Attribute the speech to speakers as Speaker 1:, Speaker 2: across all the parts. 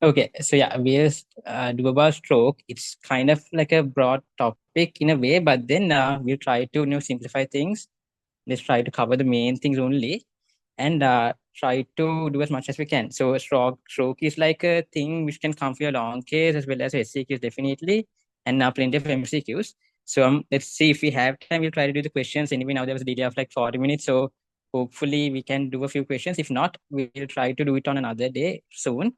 Speaker 1: Okay, so yeah, we'll do about stroke. It's kind of like a broad topic in a way, but then we'll try to simplify things. Let's try to cover the main things only, and try to do as much as we can. So stroke is like a thing which can come for your long case as well as SCQs definitely, and now plenty of MCQs. So let's see if we have time. We'll try to do the questions. Anyway, now there was a delay of like 40 minutes, so hopefully we can do a few questions. If not, we'll try to do it on another day soon.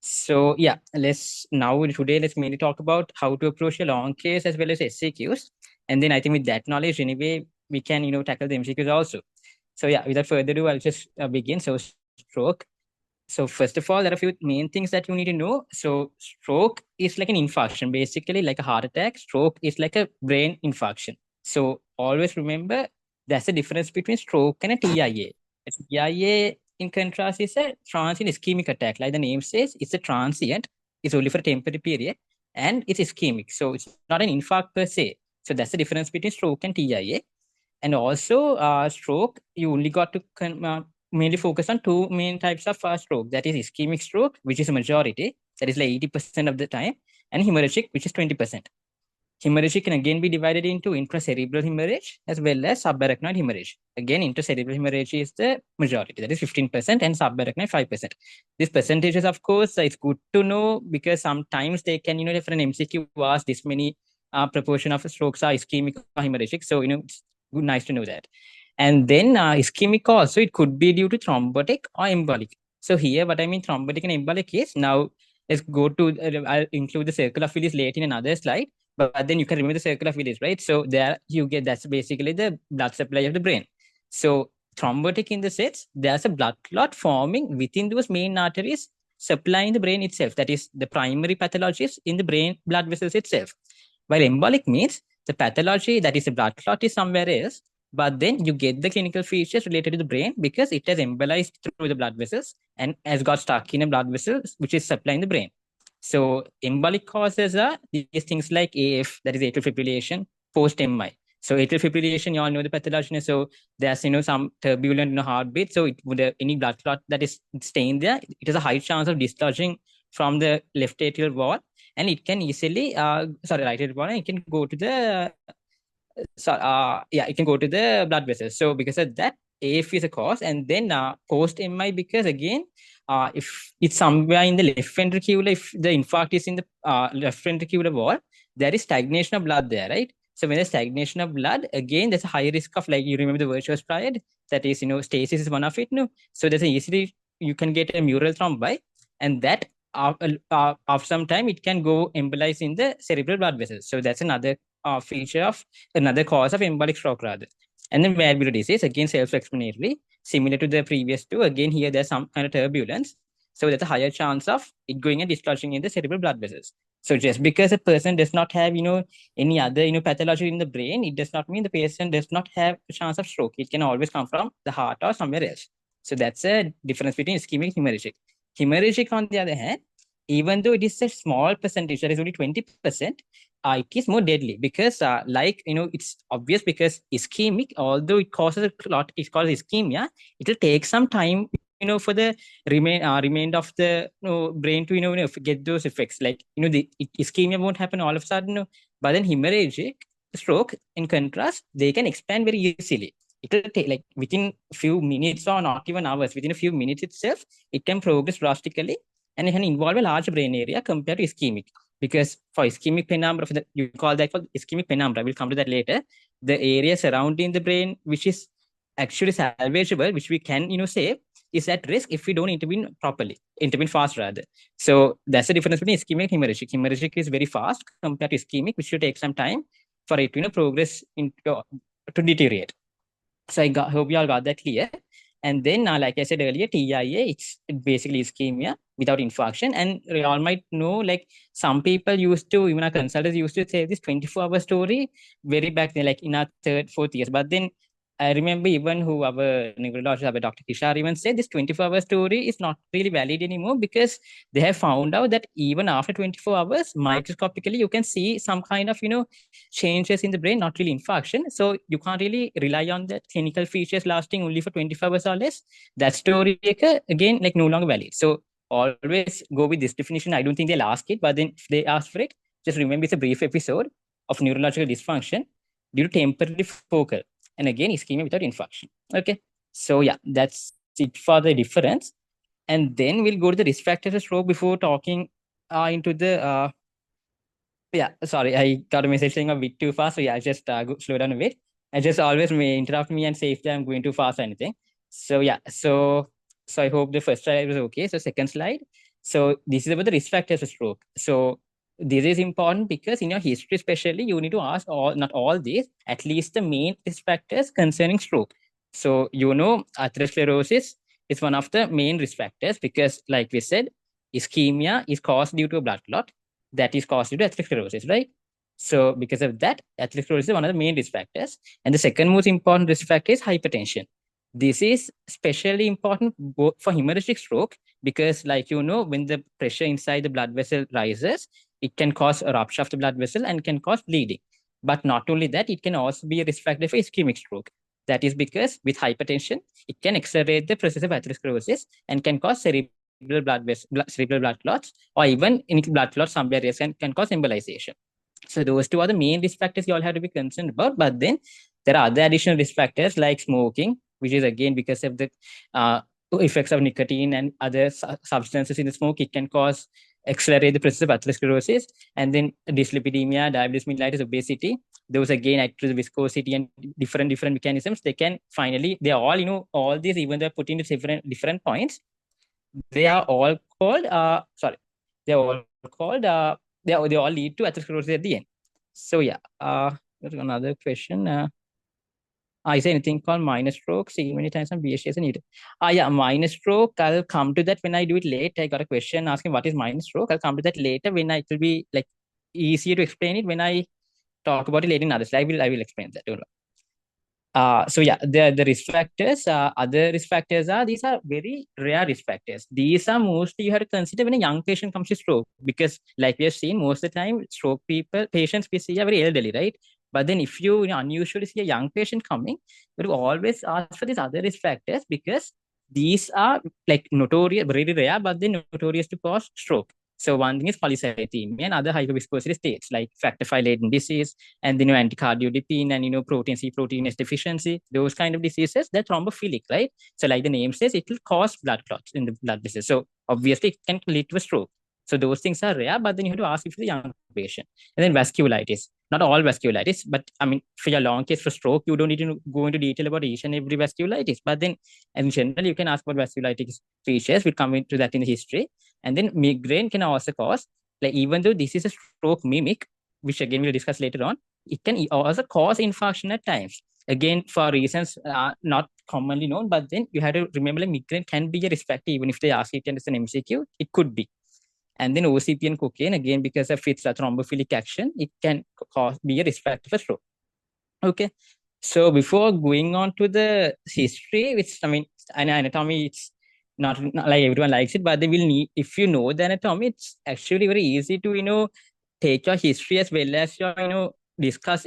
Speaker 1: So yeah, let's mainly talk about how to approach a long case as well as SCQs, and then I think with that knowledge anyway we can tackle the MCQs also. So yeah, without further ado, I'll just begin. So stroke. So first of all, there are a few main things that you need to know. So stroke is like an infarction, basically like a heart attack. Stroke is like a brain infarction. So always remember that's the difference between stroke and a TIA. A TIA, in contrast, is a transient ischemic attack. Like the name says, it's a transient. It's only for a temporary period, and it's ischemic. So it's not an infarct per se. So that's the difference between stroke and TIA. And also, stroke, you only got to mainly focus on two main types of stroke. That is ischemic stroke, which is a majority, that is like 80% of the time, and hemorrhagic, which is 20%. Hemorrhage can again be divided into intracerebral hemorrhage as well as subarachnoid hemorrhage. Again, intracerebral hemorrhage is the majority, that is 15%, and subarachnoid 5%. These percentages, of course, it's good to know because sometimes they can, for an MCQ ask this many proportion of strokes are ischemic or hemorrhagic. So, it's good, nice to know that. And then ischemic also, it could be due to thrombotic or embolic. So here, what I mean thrombotic and embolic is, now let's go to, I'll include the circle of Willis later in another slide, but then you can remove the circle of Willis, right? So there you get, that's basically the blood supply of the brain. So thrombotic in the sense, there's a blood clot forming within those main arteries supplying the brain itself. That is the primary pathologies in the brain blood vessels itself. While embolic means the pathology, that is the blood clot, is somewhere else, but then you get the clinical features related to the brain because it has embolized through the blood vessels and has got stuck in a blood vessel which is supplying the brain. So embolic causes are these things like AF, that is atrial fibrillation, post MI. So atrial fibrillation, you all know the pathology. So there's some turbulent heartbeat. So it would any blood clot that is staying there, it has a high chance of discharging from the left atrial wall, and it can easily right atrial wall, and it can go to the it can go to the blood vessels. So because of that, AF is a cause, and then post MI, because again, if it's somewhere in the left ventricular, if the infarct is in the left ventricular wall, there is stagnation of blood there, right? So when there's stagnation of blood, again, there's a high risk of, like, you remember the virtuous triad, that is, stasis is one of it, no? So there's a easily, you can get a mural thrombi, and that after some time, it can go embolize in the cerebral blood vessels. So that's another feature of another cause of embolic stroke rather. And then valvular disease, again self-explanatory, similar to the previous two. Again, here there's some kind of turbulence. So there's a higher chance of it going and discharging in the cerebral blood vessels. So just because a person does not have, any other, pathology in the brain, it does not mean the patient does not have a chance of stroke. It can always come from the heart or somewhere else. So that's a difference between ischemic and hemorrhagic. Hemorrhagic, on the other hand, even though it is a small percentage, that is only 20%, it is more deadly because, it's obvious because ischemic, although it causes a clot, it's called ischemia, it will take some time, for the remainder of the brain to, get those effects. Like, ischemia won't happen all of a sudden, but then hemorrhagic stroke, in contrast, they can expand very easily. It will take like within a few minutes or not even hours, within a few minutes itself, it can progress drastically and it can involve a large brain area compared to ischemic. Because for ischemic penumbra, you call that for ischemic penumbra, we'll come to that later. The area surrounding the brain, which is actually salvageable, which we can, save, is at risk if we don't intervene fast rather. So that's the difference between ischemic and hemorrhagic. Hemorrhagic is very fast compared to ischemic, which should take some time for it to, progress into to deteriorate. So hope you all got that clear. And then, like I said earlier, TIA, it's basically ischemia without infarction. And we all might know, like, some people used to, even our consultants used to say this 24-hour story very back then, like in our third, fourth years. But then I remember even who our neurologist, our Dr. Kishar, even said this 24-hour story is not really valid anymore because they have found out that even after 24 hours, microscopically, you can see some kind of, changes in the brain, not really infarction. So you can't really rely on the clinical features lasting only for 24 hours or less. That story, again, like no longer valid. So always go with this definition. I don't think they'll ask it, but then if they ask for it, just remember it's a brief episode of neurological dysfunction due to temporary focal. And again, ischemia without infarction. Okay. So yeah, that's it for the difference. And then we'll go to the risk factors of stroke before talking into the yeah, sorry, I got a message saying a bit too fast. So yeah, I'll just slow down a bit. And just always may interrupt me and say if I'm going too fast or anything. So yeah, so I hope the first slide was okay. So second slide. So this is about the risk factors of stroke. So this is important because in your history, especially, you need to ask all, not all these, at least the main risk factors concerning stroke. So atherosclerosis is one of the main risk factors because, like we said, ischemia is caused due to a blood clot that is caused due to atherosclerosis, right? So because of that, atherosclerosis is one of the main risk factors. And the second most important risk factor is hypertension. This is especially important both for hemorrhagic stroke because, like when the pressure inside the blood vessel rises, it can cause a rupture of the blood vessel and can cause bleeding. But not only that, it can also be a risk factor for ischemic stroke. That is because with hypertension, it can accelerate the process of atherosclerosis and can cause cerebral blood clots, or even in blood clots somewhere else can cause embolization. So those two are the main risk factors you all have to be concerned about. But then there are other additional risk factors like smoking, which is again because of the effects of nicotine and other substances in the smoke. It can cause accelerate the process of atherosclerosis, and then dyslipidemia, diabetes mellitus, obesity. Those again act to the viscosity and different mechanisms. They can finally they are all all these, even though put into different points, they are all called they're all called they all lead to atherosclerosis at the end. So yeah, there's another question. Is there anything called minor stroke? See many times on BHS and yeah, minor stroke. I'll come to that when I do it later. I got a question asking what is minor stroke. I'll come to that later when it will be like easier to explain it when I talk about it later in others. I will explain that. Don't worry. So yeah, the risk factors, other risk factors are these are very rare risk factors. These are mostly you have to consider when a young patient comes to stroke because, like we have seen, most of the time stroke patients we see are very elderly, right? But then if you unusually see a young patient coming, you always ask for these other risk factors because these are like notorious, very rare, but they're notorious to cause stroke. So one thing is polycythemia and other hyperviscosity states like factor V laden disease, and anticardiolipine and protein C proteinase deficiency, those kind of diseases, they're thrombophilic, right? So like the name says, it will cause blood clots in the blood vessels. So obviously it can lead to a stroke. So those things are rare, but then you have to ask if it's a young patient. And then vasculitis, not all vasculitis, but I mean, for your long case for stroke, you don't need to go into detail about each and every vasculitis. But then in general, you can ask about vasculitis features. We'll come into that in the history. And then migraine can also cause, like even though this is a stroke mimic, which again we'll discuss later on, it can also cause infarction at times. Again, for reasons not commonly known, but then you have to remember like migraine can be a risk factor, even if they ask it and it's an MCQ, it could be. And then OCP and cocaine, again, because of its thrombophilic action, it can be a risk factor for stroke. Okay. So before going on to the history, which I mean, anatomy, it's not like everyone likes it, but they will need, if you know the anatomy, it's actually very easy to take your history as well as your discuss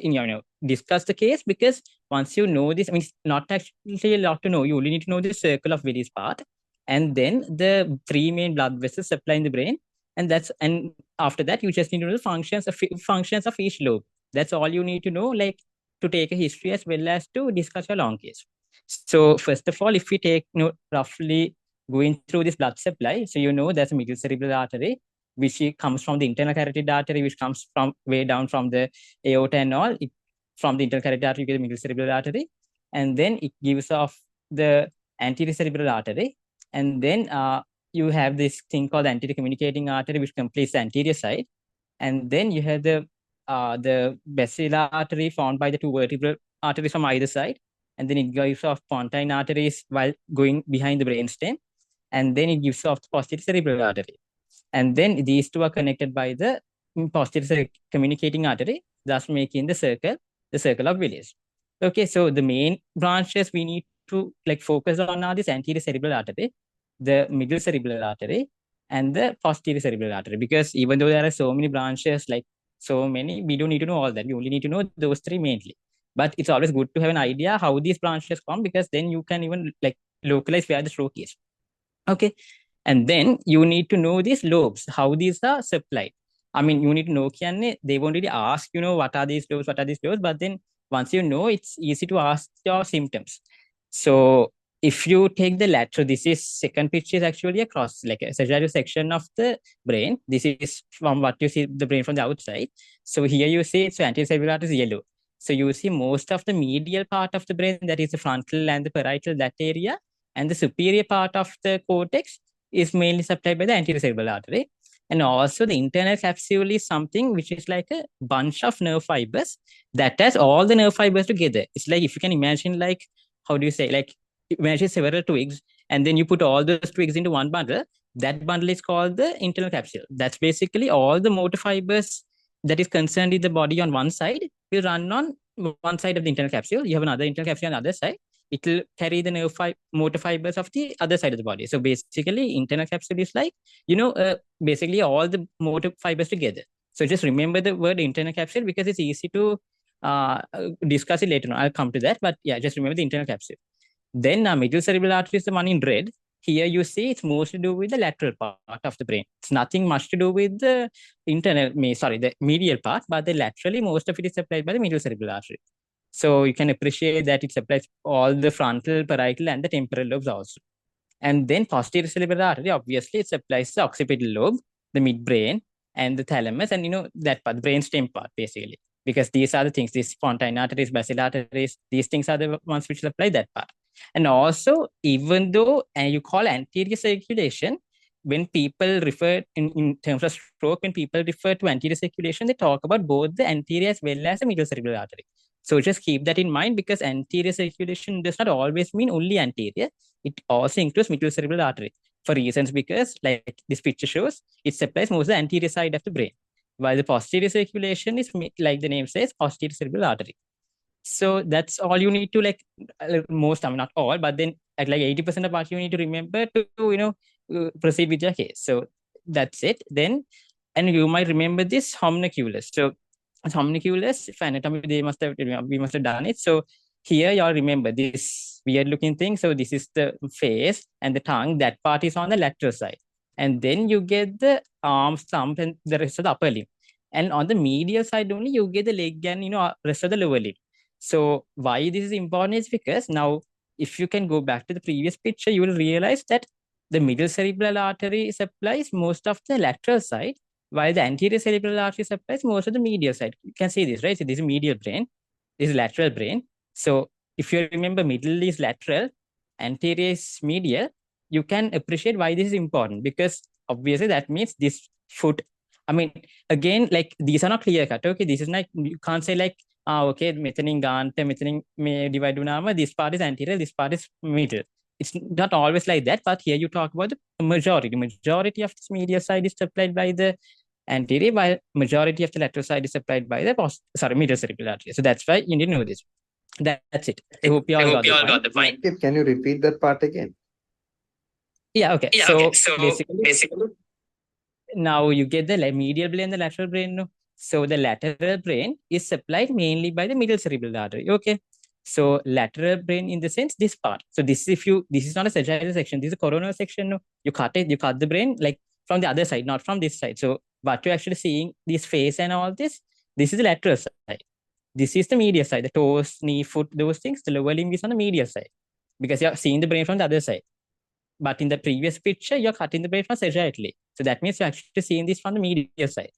Speaker 1: the case, because once you know this, I mean, it's not actually a lot to know. You only need to know the circle of Willis part, and then the three main blood vessels supply in the brain, and after that you just need to know the functions of each lobe. That's all you need to know, like to take a history as well as to discuss your long case. So first of all, if we take roughly going through this blood supply, so there's a middle cerebral artery, which comes from the internal carotid artery, which comes from way down from the aorta and all. From the internal carotid artery, you get the middle cerebral artery, and then it gives off the anterior cerebral artery, and then you have this thing called anterior communicating artery, which completes the anterior side, and then you have the basilar artery formed by the two vertebral arteries from either side, and then it gives off pontine arteries while going behind the brainstem, and then it gives off the posterior cerebral artery, and then these two are connected by the posterior communicating artery, thus making the circle of Willis. Okay, so the main branches we need to focus on are this anterior cerebral artery, the middle cerebral artery, and the posterior cerebral artery, because even though there are so many branches, we don't need to know all that. We only need to know those three mainly. But it's always good to have an idea how these branches come, because then you can even localize where the stroke is. Okay. And then you need to know these lobes, how these are supplied. I mean, you need to know, they won't really ask, what are these lobes, but then once you know, it's easy to ask your symptoms. So if you take the lateral, this is second picture is actually a cross, like a sagittal section of the brain. This is from what you see the brain from the outside. So here you see it's anterior cerebral is yellow. So you see most of the medial part of the brain, that is the frontal and the parietal, that area, and the superior part of the cortex is mainly supplied by the anterior cerebral artery. And also the internal capsule is something which is like a bunch of nerve fibers that has all the nerve fibers together. It's like, if you can imagine, like, how do you say, like, imagine several twigs and then you put all those twigs into one bundle. That bundle is called the internal capsule. That's basically all the motor fibers that is concerned in the body on one side will run on one side of the internal capsule. You have another internal capsule on the other side. It will carry the motor fibers of the other side of the body. So basically, internal capsule is like, basically all the motor fibers together. So just remember the word internal capsule because it's easy to discuss it later on. I'll come to that. But yeah, just remember the internal capsule. Then middle cerebral artery is the one in red. Here you see it's mostly to do with the lateral part of the brain. It's nothing much to do with the the medial part, but the laterally, most of it is supplied by the middle cerebral artery. So you can appreciate that it supplies all the frontal, parietal, and the temporal lobes also. And then posterior cerebral artery, obviously, it supplies the occipital lobe, the midbrain, and the thalamus, and that part, the brainstem part, basically. Because these are the things, these pontine arteries, basilar arteries, these things are the ones which supply that part. And also, even though you call anterior circulation, when people refer in terms of stroke, when people refer to anterior circulation, they talk about both the anterior as well as the middle cerebral artery. So just keep that in mind because anterior circulation does not always mean only anterior. It also includes middle cerebral artery for reasons because, like this picture shows, it supplies most of the anterior side of the brain, while the posterior circulation is, like the name says, posterior cerebral artery. So that's all you need to most, I mean, not all, but then at like 80% of what you need to remember to, proceed with your case. So that's it. Then, and you might remember this homunculus. So homunculus, if anatomy, we must have done it. So here y'all remember this weird looking thing. So this is the face and the tongue. That part is on the lateral side. And then you get the arms, thumb, and the rest of the upper limb. And on the medial side only, you get the leg and, rest of the lower limb. So why this is important is because now, if you can go back to the previous picture, you will realize that the middle cerebral artery supplies most of the lateral side, while the anterior cerebral artery supplies most of the medial side. You can see this, right? So this is medial brain, this is lateral brain. So if you remember, middle is lateral, anterior is medial, you can appreciate why this is important because obviously that means this foot. I mean, again, like these are not clear cut. Okay, this is like, you can't say like, okay, මෙතනින් ගාන්ට මෙතනින් මේ divide වුණාම this part is anterior, this part is middle. It's not always like that, but here you talk about the majority. Majority of this medial side is supplied by the anterior, while majority of the lateral side is supplied by the middle cerebral artery. So that's why you need to know this. That's it. I hope you all got the point.
Speaker 2: Can you repeat that part again?
Speaker 1: Yeah, okay. So basically, now you get the medial brain and the lateral brain. No? So the lateral brain is supplied mainly by the middle cerebral artery. Okay. So lateral brain in the sense, this part. So this is not a sagittal section. This is a coronal section. No? You cut the brain like from the other side, not from this side. So what you're actually seeing, this face and all this is the lateral side. This is the medial side, the toes, knee, foot, those things. The lower limb is on the medial side because you're seeing the brain from the other side. But in the previous picture, you're cutting the brain from sagittally. So that means you're actually seeing this from the medial side.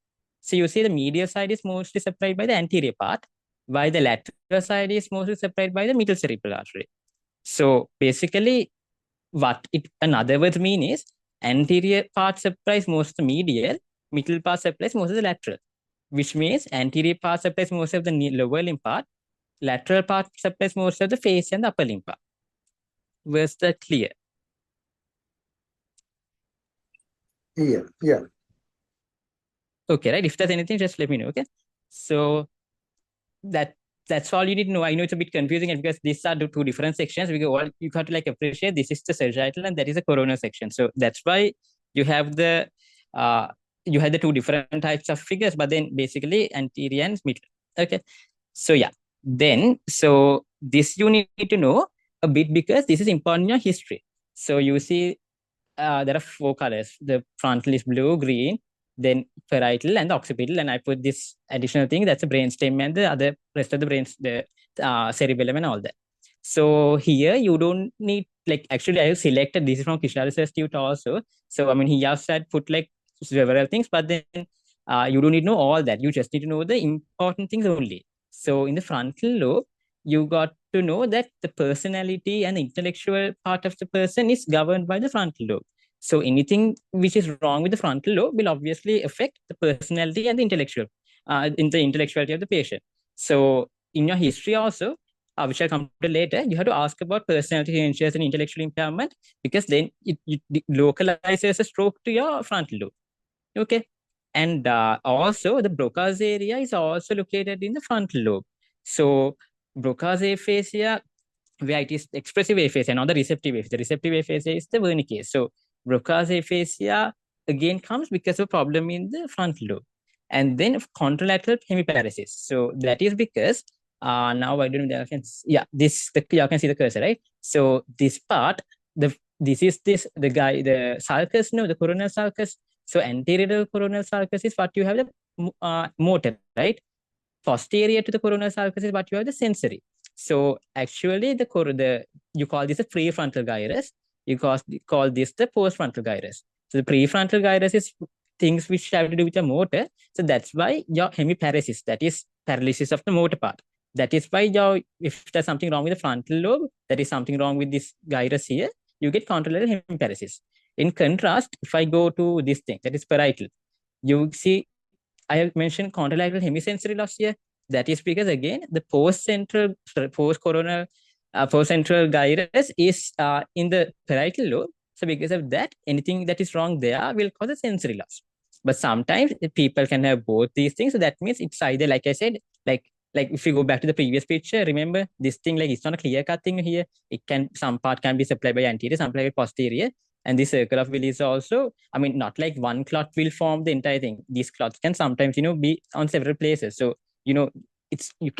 Speaker 1: So you see the medial side is mostly supplied by the anterior part, while the lateral side is mostly supplied by the middle cerebral artery. So basically, what it in other words mean is anterior part supplies most of the medial, middle part supplies most of the lateral, which means anterior part supplies most of the lower limb part, lateral part supplies most of the face and the upper limb part. Was that clear?
Speaker 2: Yeah.
Speaker 1: Okay, right? If there's anything, just let me know, okay? So that's all you need to know. I know it's a bit confusing because these are the two different sections. You got to like appreciate this is the sagittal and that is a coronal section. So that's why you have the two different types of figures, but then basically anterior and middle. Okay. So yeah. Then so this you need to know a bit because this is important in your history. So you see there are four colors. The frontal is blue, green, then parietal and the occipital. And I put this additional thing that's the brainstem and the other rest of the brains, the cerebellum and all that. So here you don't need like actually I have selected this is from Krishna Institute also. So I mean he just had put like several things, but then you don't need to know all that. You just need to know the important things only. So in the frontal lobe, you got to know that the personality and the intellectual part of the person is governed by the frontal lobe. So anything which is wrong with the frontal lobe will obviously affect the personality and the intellectuality of the patient. So in your history also, which I'll come to later, you have to ask about personality changes and intellectual impairment because then it localizes a stroke to your frontal lobe. Okay. And also the Broca's area is also located in the frontal lobe. So Broca's aphasia, where it is expressive aphasia, not the receptive aphasia. The receptive aphasia is the Wernicke. So Broca's aphasia again comes because of a problem in the frontal lobe. And then contralateral hemiparesis. So that is because now I don't know. You can see the cursor, right? So this part, the sulcus, no, the coronal sulcus. So anterior coronal sulcus is what you have the motor, right? Posterior to the coronal sulcus is what you have the sensory. So actually, you call this a prefrontal gyrus. You call this the postfrontal gyrus. So the prefrontal gyrus is things which have to do with the motor. So that's why your hemiparesis, that is paralysis of the motor part. That is why if there's something wrong with the frontal lobe, that is something wrong with this gyrus here, you get contralateral hemiparesis. In contrast, if I go to this thing, that is parietal, you see I have mentioned contralateral hemisensory loss here. That is because again the post-central gyrus is in the parietal lobe. So because of that, anything that is wrong there will cause a sensory loss. But sometimes people can have both these things. So that means it's either, like I said, like if you go back to the previous picture, remember this thing like it's not a clear cut thing here. Some part can be supplied by anterior, some by posterior. And this circle of Willis also, I mean, not like one clot will form the entire thing. These clots can sometimes, be on several places. So, I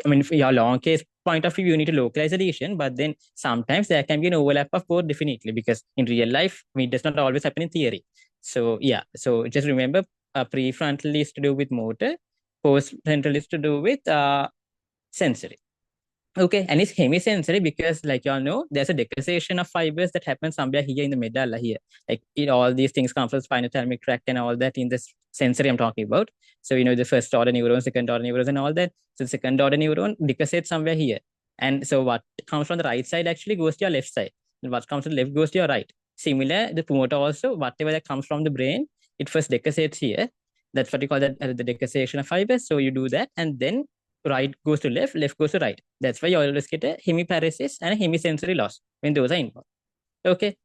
Speaker 1: mean, for your long case point of view, you need to localize the lesion, but then sometimes there can be an overlap of both definitely because in real life, I mean, it does not always happen in theory. So, yeah. So just remember, prefrontal is to do with motor, post-central is to do with sensory. Okay, and it's hemisensory because, like y'all know, there's a decussation of fibers that happens somewhere here in the medulla here. Like all these things come from spinal thalamic tract and all that in this sensory I'm talking about. So the first order neuron, second order neurons, and all that. So the second order neuron decussates somewhere here, and so what comes from the right side actually goes to your left side, and what comes to the left goes to your right. Similar, the motor also, whatever that comes from the brain, it first decussates here. That's what you call that the decussation of fibers. So you do that, and then right goes to left goes to right. That's why you always get a hemiparesis and a hemisensory loss when those are involved. Okay.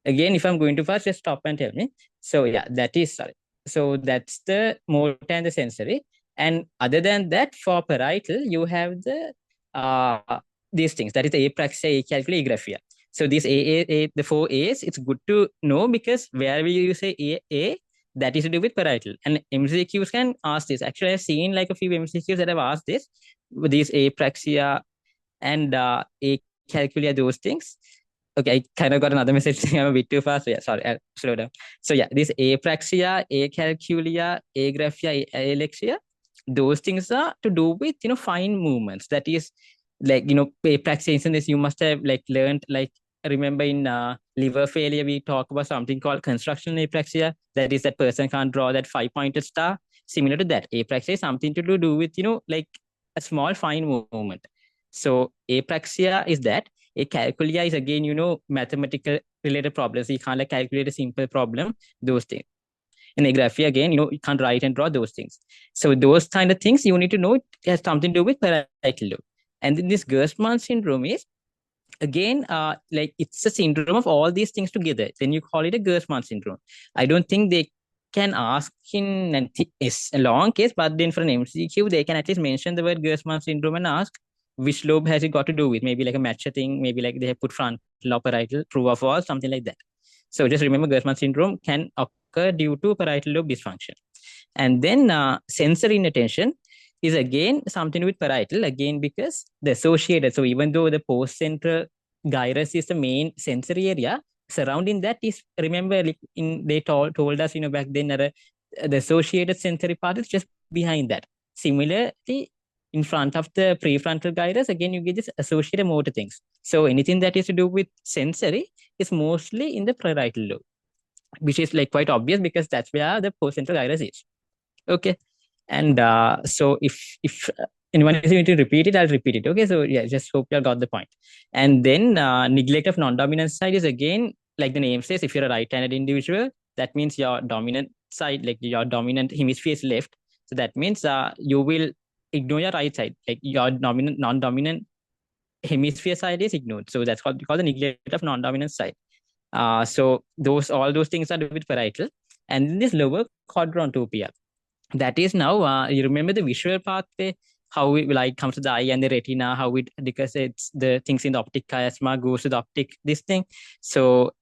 Speaker 1: Again, if I'm going too fast, just stop and tell me. So yeah, sorry. So that's the motor and the sensory. And other than that, for parietal, you have these things. That is the apraxia, acalculia, agraphia. So these the four A's, it's good to know because wherever you say A, that is to do with parietal. And MCQs can ask this. Actually, I've seen like a few MCQs that have asked this, with these apraxia and acalculia, those things. Okay, I kind of got another message saying I'm a bit too fast. So yeah, sorry, I'll slow down. So yeah, this apraxia, acalculia, agraphia, alexia, those things are to do with fine movements. That is like apraxia. In this, you must have like learned like remember in liver failure we talk about something called constructional apraxia. That is that person can't draw that 5-pointed star. Similar to that, apraxia is something to do with like a small fine movement. So apraxia is that. Acalculia is again mathematical related problems. You can't like calculate a simple problem. Those things. In agraphia again, you can't write and draw those things. So those kind of things you need to know. It has something to do with parietal lobe. And then this Gerstmann syndrome is again like it's a syndrome of all these things together. Then you call it a Gerstmann syndrome. I don't think they can ask in a long case, but then for an MCQ they can at least mention the word Gerstmann syndrome and ask which lobe has it got to do with. Maybe like a matcha thing, maybe like they have put frontal or parietal, true or false, something like that. So just remember Gerstmann syndrome can occur due to parietal lobe dysfunction. And then sensory inattention is again something with parietal, again because the associated. So even though the post-central gyrus is the main sensory area, surrounding that is, remember, like they told us, back then, the associated sensory part is just behind that. Similarly, in front of the prefrontal gyrus, again, you get this associated motor things. So anything that is to do with sensory is mostly in the parietal lobe, which is like quite obvious because that's where the postcentral gyrus is. Okay. And so if anyone is going to repeat it, I'll repeat it. Okay. So yeah, just hope you all got the point. And then neglect of non-dominant side is, again, like the name says, if you're a right-handed individual, that means your dominant side, like your dominant hemisphere is left. So that means you will ignore your right side, like your dominant non-dominant hemisphere side is ignored. So that's called the neglect of non-dominant side. So those all those things are with parietal. And then this lower quadrantopia, that is now, you remember the visual pathway, how it light comes to the eye and the retina, how it, because it's the things in the optic chiasma goes to the optic, this thing. So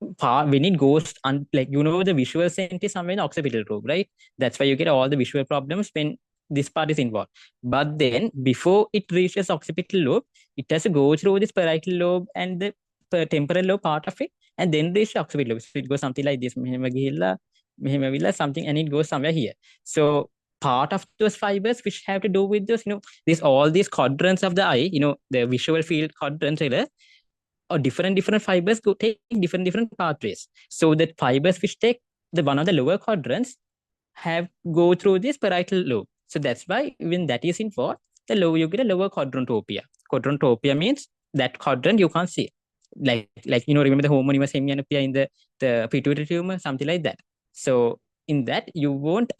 Speaker 1: when it goes like, the visual center is somewhere in the occipital lobe, right? That's why you get all the visual problems when this part is involved. But then before it reaches occipital lobe, it has to go through this parietal lobe and the temporal lobe part of it, and then reach the occipital lobe. So it goes something like this, something, and it goes somewhere here. So part of those fibers which have to do with this, this all these quadrants of the eye, the visual field quadrants, or different fibers go take different pathways. So that fibers which take the one of the lower quadrants have go through this parietal lobe. So that's why when that is involved, the low you get a lower quadrantopia. Quadrantopia means that quadrant you can't see. Like remember the homonymous hemianopia in the pituitary tumor, something like that. So in that you won't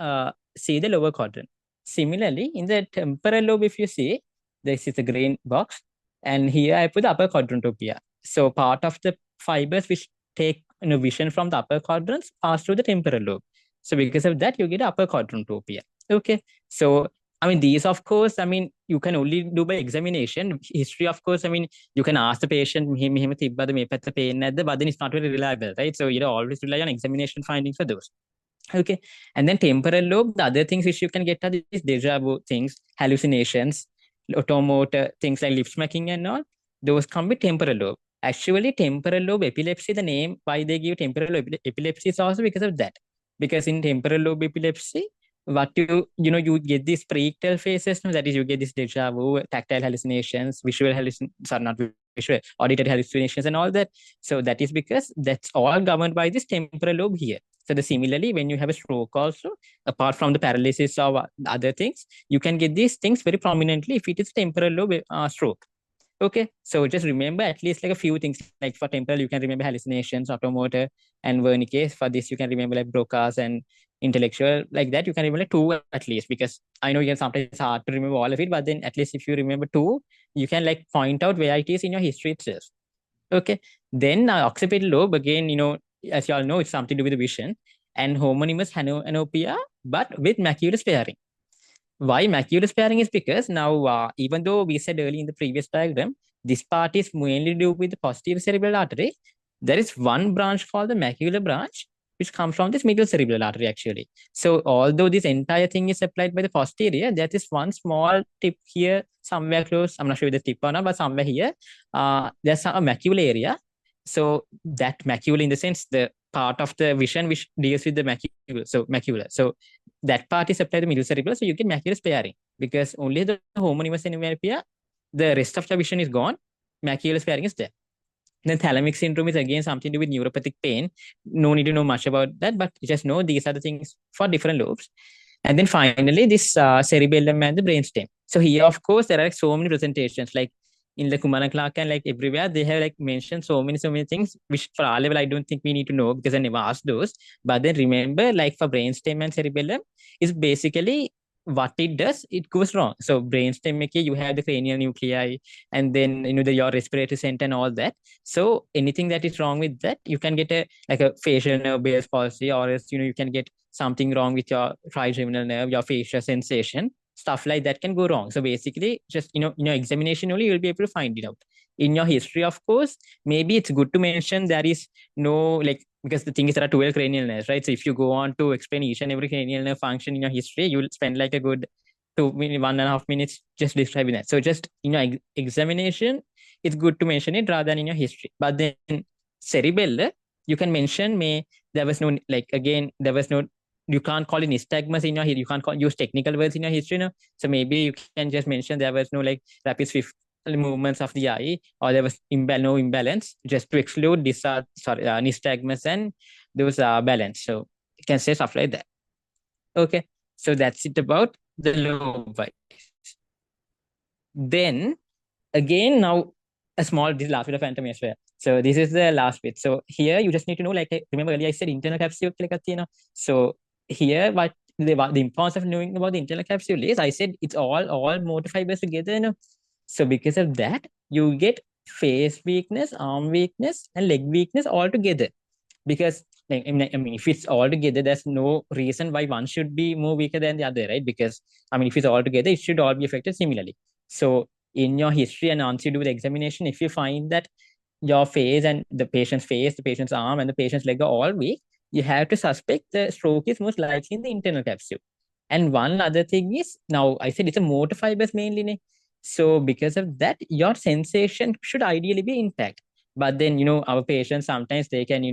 Speaker 1: see the lower quadrant. Similarly, in the temporal lobe, if you see, this is a green box, and here I put the upper quadrantopia. So part of the fibers which take vision from the upper quadrants pass through the temporal lobe. So because of that, you get upper quadrantopia. Okay. So I mean, these, of course, I mean, you can only do by examination. History, of course, I mean, you can ask the patient, but then it's not very reliable, right? So you always rely on examination findings for those. Okay. And then temporal lobe, the other things which you can get are these deja vu things, hallucinations, automotor things like lip smacking and all. Those come with temporal lobe. Actually, temporal lobe epilepsy, the name why they give temporal lobe epilepsy is also because of that. Because in temporal lobe epilepsy, what you get these preictal phases, no? That is, you get this deja vu, tactile hallucinations, visual hallucinations, sorry, not visual, auditory hallucinations and all that. So that is because that's all governed by this temporal lobe here. So similarly, when you have a stroke also, apart from the paralysis or other things, you can get these things very prominently if it is temporal lobe stroke. Okay, so just remember at least like a few things. Like for temporal, you can remember hallucinations, automotor, and Wernicke. For this, you can remember like Broca's and intellectual. Like that, you can remember like two at least, because I know sometimes it's hard to remember all of it, but then at least if you remember two, you can like point out where it is in your history itself. Okay, then occipital lobe, again, as you all know, it's something to do with the vision, and homonymous anopia, but with macular sparing. Why macular sparing is because now, even though we said earlier in the previous diagram, this part is mainly due with the posterior cerebral artery. There is one branch called the macular branch, which comes from this middle cerebral artery actually. So although this entire thing is applied by the posterior, there is one small tip here, somewhere close. I'm not sure if the tip or not, but somewhere here, there's a macula area. So that macula, in the sense, the part of the vision which deals with the macula. So macula. So that part is applied to middle cerebral, so you get macular sparing because only the homonymous myopia, the rest of the vision is gone, macular sparing is there. Then thalamic syndrome is again something to do with neuropathic pain. No need to know much about that, but just know these are the things for different lobes. And then finally, this cerebellum and the brainstem. So here, of course, there are like so many presentations, like in the Kumara Clark and like everywhere, they have like mentioned so many things, which for our level, I don't think we need to know because I never asked those. But then remember, like for brainstem and cerebellum, is basically what it does, it goes wrong. So brainstem, okay, you have the cranial nuclei, and then your respiratory center and all that. So anything that is wrong with that, you can get a facial nerve based palsy, or else you can get something wrong with your trigeminal nerve, your facial sensation, stuff like that can go wrong. So basically, just in your examination only, you'll be able to find it out. In your history, of course, maybe it's good to mention there is no, like, because the thing is there are 12 cranial nerves, right? So if you go on to explain each and every cranial nerve function in your history, you'll spend like a good 1.5 minutes just describing that. So just in your examination, it's good to mention it rather than in your history. But then cerebellar, you can mention may there was no like again there was no, you can't call it nystagmus in your head. You can't use technical words in your history, no. So maybe you can just mention there was no like rapid swift movements of the eye, or there was no imbalance, just to exclude this nystagmus and those balance. So you can say stuff like that. Okay, so that's it about the lobe wise. Then again, now a small, this last bit of anatomy as well. So this is the last bit. So here you just need to know, like I remember earlier I said internal capsule like, you know. So here what the importance of knowing about the internal capsule is, I said it's all motor fibers together, you know. So because of that, you get face weakness, arm weakness, and leg weakness all together. Because like, I mean, if it's all together, there's no reason why one should be more weaker than the other, right? Because I mean, if it's all together, it should all be affected similarly. So in your history and once you do the examination, if you find that your face and the patient's face, the patient's arm, and the patient's leg are all weak, you have to suspect the stroke is most likely in the internal capsule. And one other thing is, now I said it's a motor fibers mainly, ne? So because of that, your sensation should ideally be intact. But then, our patients sometimes they can,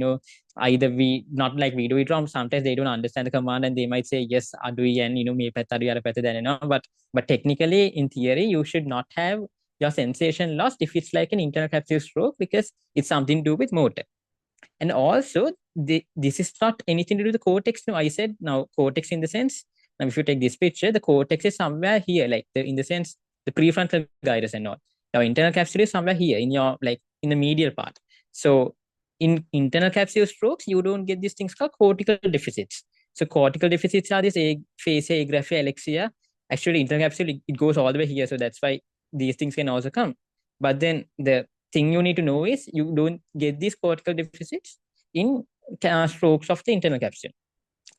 Speaker 1: either we not like we do it wrong. Sometimes they don't understand the command and they might say yes, adui and me petari arapatha then but technically in theory you should not have your sensation lost if it's like an internal capsule stroke because it's something to do with motor. And also, this is not anything to do with the cortex. No, I said now cortex in the sense. Now, if you take this picture, the cortex is somewhere here, like in the sense the prefrontal gyrus and all. Now, internal capsule is somewhere here in your like in the medial part. So, in internal capsule strokes, you don't get these things called cortical deficits. So, cortical deficits are this aphasia, agraphia, alexia. Actually, internal capsule it goes all the way here, so that's why these things can also come. But then the thing you need to know is you don't get these cortical deficits in strokes of the internal capsule.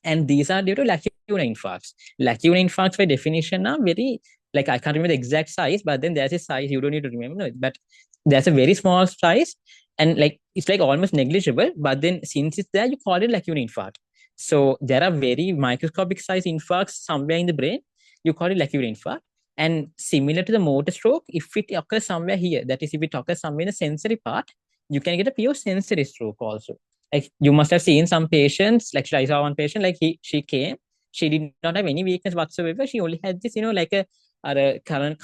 Speaker 1: And these are due to lacunar infarcts. Lacunar infarcts, by definition, are very, like, I can't remember the exact size, but then there's a size, you don't need to remember, but there's a very small size, and like it's like almost negligible, but then since it's there, you call it lacunar infarct. So there are very microscopic size infarcts somewhere in the brain, you call it lacunar infarct. And similar to the motor stroke, if it occurs somewhere here, that is, if it occurs somewhere in the sensory part, you can get a pure sensory stroke also. Like you must have seen some patients, like I saw one patient, like she came, she did not have any weakness whatsoever. She only had this, like a current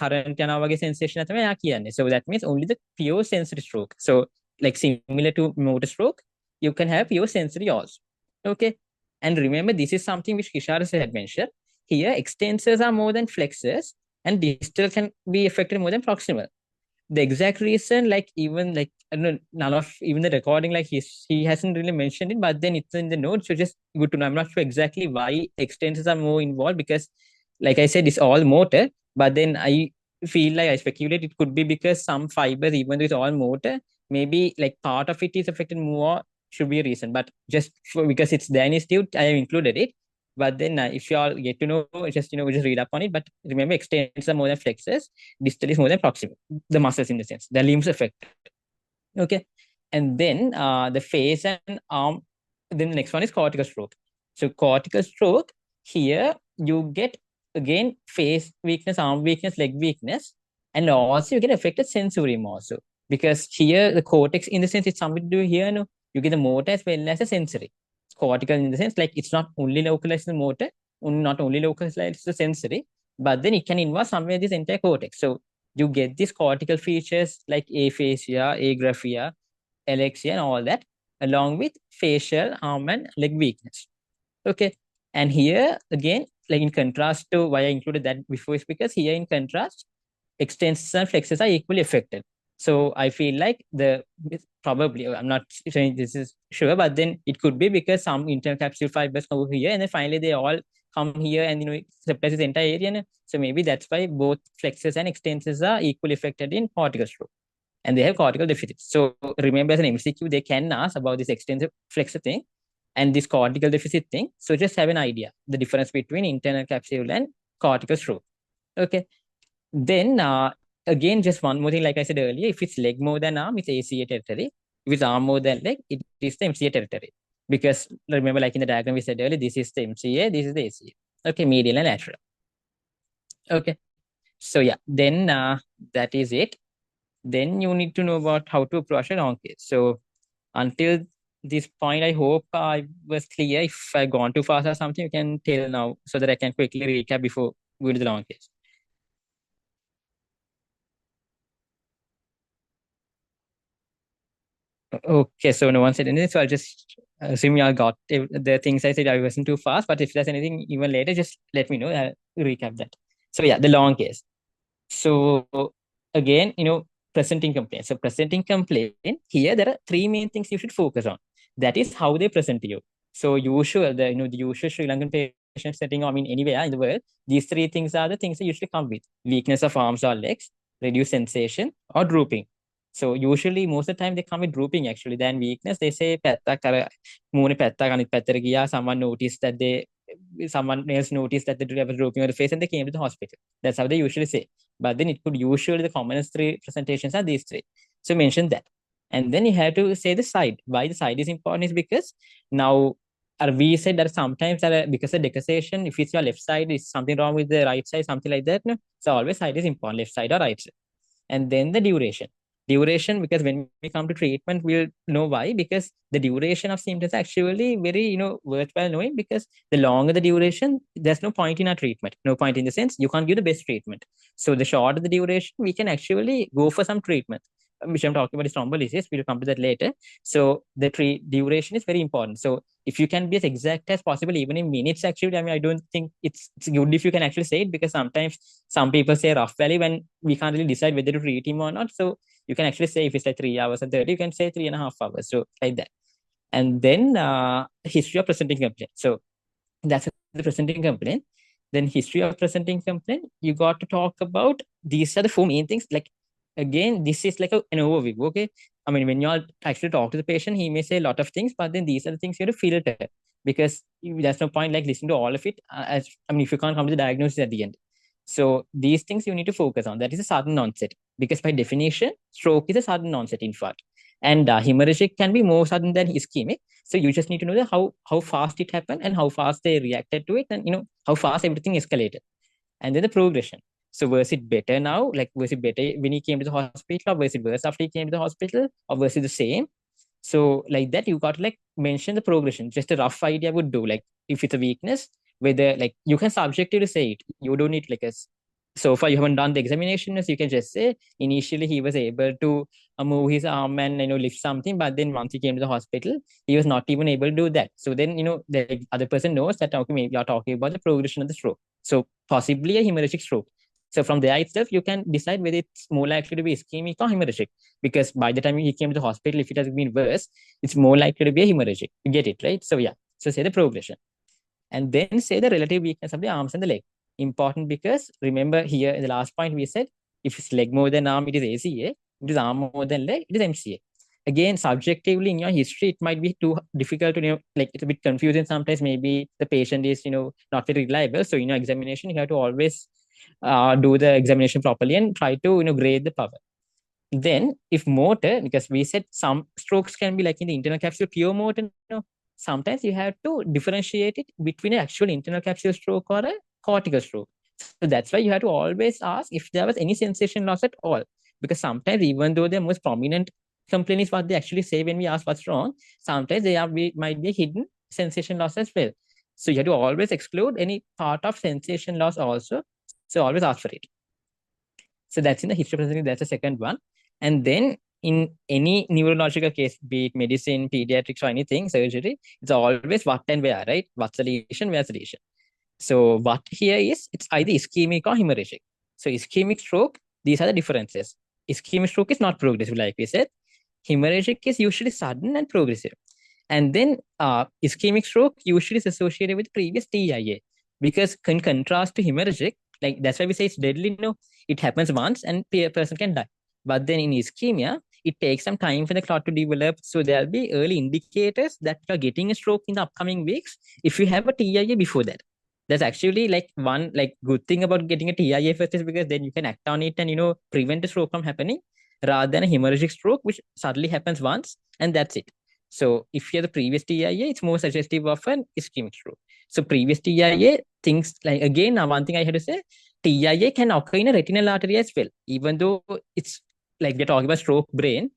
Speaker 1: sensation. So that means only the pure sensory stroke. So like similar to motor stroke, you can have pure sensory also. Okay. And remember, this is something which Kishara had mentioned. Here, extensors are more than flexors, and distal can be affected more than proximal. The exact reason, like even like I don't know, none of even the recording, like he hasn't really mentioned it, but then it's in the notes, so just good to know. I'm not sure exactly why extensors are more involved because, like I said, it's all motor. But then I feel like I speculate it could be because some fibers, even though it's all motor, maybe like part of it is affected more. Should be a reason, but just because it's there in institute, I have included it. But then if you all get to know, just read up on it. But remember, extensors are more than flexors, distal is more than proximal, the muscles in the sense, the limbs affect. Okay. And then the face and arm, then the next one is cortical stroke. So cortical stroke, here you get again face weakness, arm weakness, leg weakness, and also you get affected sensorium also. Because here the cortex in the sense it's something to do here, no, you get the motor as well as the sensory. Cortical in the sense like it's not only localized the motor, not only localized the sensory, but then it can involve somewhere this entire cortex. So you get these cortical features like aphasia, agraphia, alexia, and all that, along with facial, arm, and leg weakness. Okay. And here again, like in contrast to why I included that before, is because here in contrast, extensors and flexors are equally affected. So I feel like probably, I'm not saying this is sure, but then it could be because some intercapsule fibers come over here and then finally they all come here and it supplies this entire area. So maybe that's why both flexors and extensors are equally affected in cortical stroke and they have cortical deficits. So remember, as an MCQ, they can ask about this extensive flexor thing and this cortical deficit thing. So just have an idea the difference between internal capsule and cortical stroke. Okay. Then again, just one more thing, like I said earlier, if it's leg more than arm, it's ACA territory. If it's arm more than leg, it is the MCA territory. Because remember, like in the diagram we said earlier, this is the MCA, this is the ACA. Okay, medial and lateral. Okay. So yeah, then that is it. Then you need to know about how to approach a long case. So Until this point, I hope I was clear. If I gone too fast or something, you can tell now so that I can quickly recap before going to the long case. Okay, so no one said anything, so I'll just assume y'all got the things I said. I wasn't too fast, but if there's anything even later, just let me know. I'll recap that. So yeah, the long case. So again, presenting complaint. So presenting complaint, here there are three main things you should focus on. That is how they present to you. So usual, the usual Sri Lankan patient setting, I mean anywhere in the world, these three things are the things that usually come with: weakness of arms or legs, reduced sensation, or drooping. So usually most of the time they come with drooping actually. Then weakness, they say පැත්තක් අර මූණේ පැත්තක් අනිත් පැත්තට ගියා. Someone else noticed that they were drooping on the face and they came to the hospital. That's how they usually say. But then it could usually, the commonest three presentations are these three. So mention that. And then you have to say the side. Why the side is important is because now we said that sometimes because of decussation, if it's your left side, is something wrong with the right side, something like that. No? So always side is important, left side or right side. And then the duration, because when we come to treatment we'll know why, because the duration of symptoms actually very worthwhile knowing, because the longer the duration, there's no point in our treatment, no point in the sense you can't give the best treatment. So the shorter the duration, we can actually go for some treatment, which I'm talking about is thrombolysis. We'll come to that later. So the duration is very important. So if you can be as exact as possible, even in minutes, actually, I mean, I don't think it's good if you can actually say it, because sometimes some people say rough valley when we can't really decide whether to treat him or not. So you can actually say if it's like 3 hours and 30, you can say 3.5 hours. So like that. And then history of presenting complaint. So that's the presenting complaint. Then history of presenting complaint, you got to talk about these are the four main things. Like again, this is like an overview. Okay. I mean, when you all actually talk to the patient, he may say a lot of things, but then these are the things you have to filter, because there's no point like listening to all of it. As I mean, if you can't come to the diagnosis at the end. So these things you need to focus on. That is a sudden onset, because by definition, stroke is a sudden onset infarct, and hemorrhagic can be more sudden than ischemic. So you just need to know how fast it happened and how fast they reacted to it, and how fast everything escalated, and then the progression. So was it better now? Like was it better when he came to the hospital, or was it worse after he came to the hospital, or was it the same? So like that, you got to like mention the progression. Just a rough idea would do. Like if it's a weakness, whether like you can subjectively say it. You don't need like a so far you haven't done the examination, so you can just say initially he was able to move his arm and lift something, but then once he came to the hospital, he was not even able to do that. So then the other person knows that okay, maybe you're talking about the progression of the stroke. So possibly a hemorrhagic stroke. So from there itself, you can decide whether it's more likely to be ischemic or hemorrhagic, because by the time he came to the hospital, if it has been worse, it's more likely to be a hemorrhagic. You get it, right? So yeah. So say the progression, and then say the relative weakness of the arms and the leg. Important, because remember here in the last point we said if it's leg more than arm, it is ACA. It is arm more than leg, it is MCA. Again, subjectively in your history, it might be too difficult to like it's a bit confusing sometimes. Maybe the patient is not very reliable. So examination, you have to always do the examination properly and try to grade the power. Then, if motor, because we said some strokes can be like in the internal capsule pure motor, sometimes you have to differentiate it between an actual internal capsule stroke or a cortical stroke. So that's why you have to always ask if there was any sensation loss at all. Because sometimes, even though the most prominent complaint is what they actually say when we ask what's wrong, sometimes might be a hidden sensation loss as well. So you have to always exclude any part of sensation loss also. So always ask for it. So that's in the history presenting. That's the second one. And then in any neurological case, be it medicine, pediatrics, or anything, surgery, it's always what and where, right? What's the lesion, where's the lesion? So what here is, it's either ischemic or hemorrhagic. So ischemic stroke, these are the differences. Ischemic stroke is not progressive, like we said. Hemorrhagic is usually sudden and progressive. And then ischemic stroke usually is associated with previous TIA, because in contrast to hemorrhagic, like that's why we say it's deadly. No, it happens once and a person can die. But then in ischemia, it takes some time for the clot to develop. So there'll be early indicators that you're getting a stroke in the upcoming weeks if you have a TIA before that. That's actually like one like good thing about getting a TIA first, is because then you can act on it and prevent a stroke from happening, rather than a hemorrhagic stroke which suddenly happens once and that's it. So if you have the previous TIA, it's more suggestive of an ischemic stroke. So previous TIA, things like, again, one thing I had to say, TIA can occur in a retinal artery as well, even though it's like we're talking about stroke brain.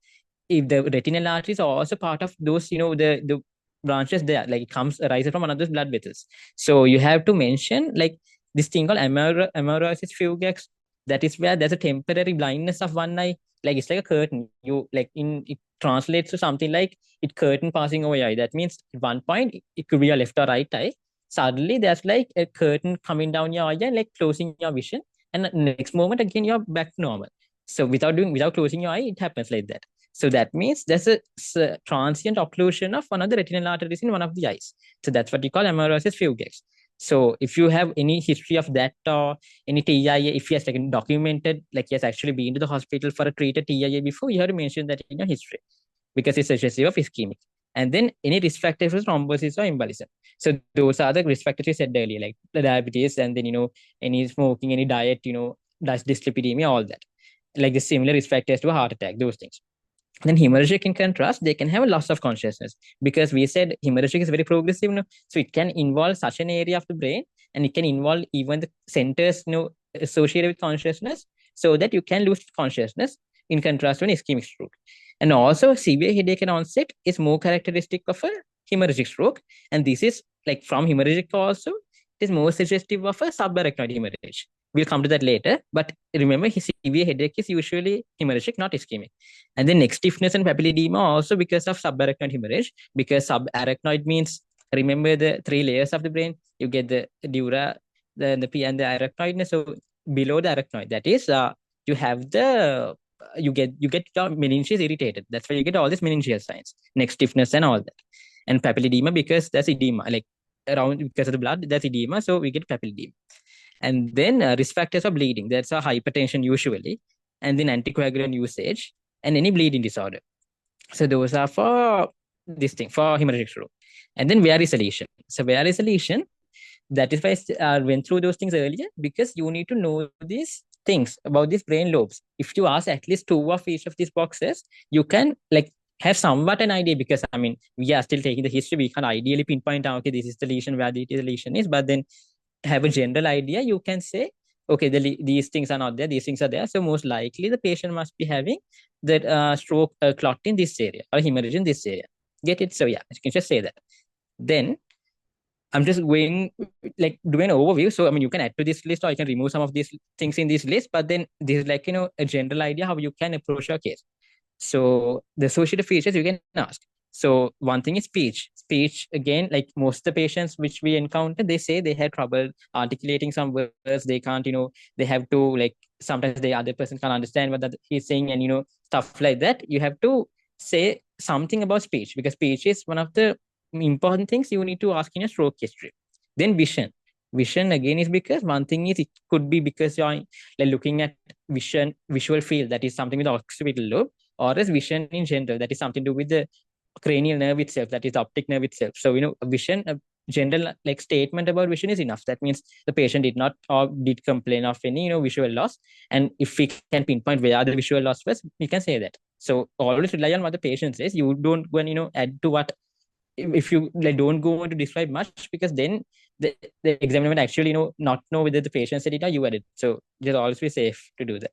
Speaker 1: if the retinal arteries are also part of those, the branches there, like it comes arises from another blood vessels. So you have to mention like this thing called amaurosis fugax. That is where there's a temporary blindness of one eye, like it's like a curtain. You like in it translates to something like it curtain passing over your eye. That means at one point it could be your left or right eye. Suddenly there's like a curtain coming down your eye and like closing your vision, and next moment again you're back to normal. So without closing your eye, it happens like that. So that means there's a transient occlusion of one of the retinal arteries in one of the eyes. So that's what you call amaurosis fugax. So if you have any history of that or any TIA, if he has like documented, like he has actually been to the hospital for a treated TIA before, you have to mention that in your history because it's suggestive of ischemic. And then any risk factors for thrombosis or embolism. So those are the risk factors we said earlier, like the diabetes, and then any smoking, any diet, dyslipidemia, all that. Like the similar risk factors to a heart attack, those things. Then hemorrhagic, in contrast, they can have a loss of consciousness because we said hemorrhagic is very progressive, so it can involve such an area of the brain, and it can involve even the centers, associated with consciousness, so that you can lose consciousness. In contrast to an ischemic stroke, and also severe headache and onset is more characteristic of a hemorrhagic stroke, and this is like from hemorrhagic also, it is more suggestive of a subarachnoid hemorrhage. We'll come to that later, but remember, severe headache is usually hemorrhagic, not ischemic. And then neck stiffness and papilledema also because of subarachnoid hemorrhage, because subarachnoid means, remember the three layers of the brain. You get the dura, the P and the arachnoid. So below the arachnoid, that is, you have the you get your meninges irritated. That's why you get all these meningeal signs, neck stiffness and all that. And papilledema because that's edema, like around because of the blood, that's edema. So we get papilledema. And then risk factors of bleeding. That's a hypertension usually, and then anticoagulant usage and any bleeding disorder. So those are for this thing for hemorrhagic stroke. And then various lesion. So various lesion, that is why I went through those things earlier, because you need to know these things about these brain lobes. If you ask at least two of each of these boxes, you can like have somewhat an idea, because I mean we are still taking the history. We can ideally pinpoint out, okay, this is the lesion, where the lesion is, but then have a general idea. You can say, okay, these things are not there, these things are there. So most likely the patient must be having that stroke clot in this area or hemorrhage in this area. Get it? So yeah, you can just say that. Then I'm just going like doing an overview. So I mean, you can add to this list or you can remove some of these things in this list. But then this is like a general idea how you can approach your case. So the associated features you can ask. So one thing is speech. Speech, again, like most of the patients which we encounter, they say they had trouble articulating some words. They can't, they have to like sometimes the other person can't understand what that he's saying, and stuff like that. You have to say something about speech, because speech is one of the important things you need to ask in a stroke history. Then vision. Vision again is because one thing is it could be because you're like looking at visual field, that is something with the occipital lobe, or as vision in general, that is something to do with the cranial nerve itself, that is the optic nerve itself. So vision, a general like statement about vision is enough. That means the patient did not or did complain of any visual loss, and if we can pinpoint where the visual loss was, we can say that. So always rely on what the patient says. You don't go and add to what, if you like don't go on to describe much, because then the examiner might actually not know whether the patient said it or you added. So just always be safe to do that.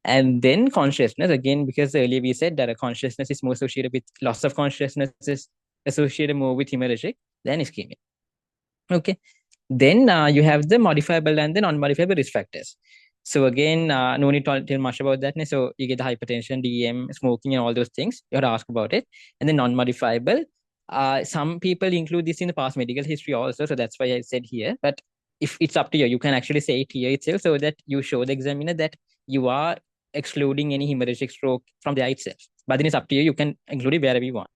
Speaker 1: And then consciousness, again, because earlier we said that a consciousness is more associated with loss of consciousness, is associated more with hemorrhagic than ischemia. Okay. Then you have the modifiable and the non-modifiable risk factors. So again, no need to tell much about that. So you get the hypertension, DM, smoking, and all those things. You have to ask about it. And then non-modifiable. Some people include this in the past medical history also. So that's why I said here. But if it's up to you, you can actually say it here itself, so that you show the examiner that you are excluding any hemorrhagic stroke from the eye itself. But then it's up to you. You can include it wherever you want.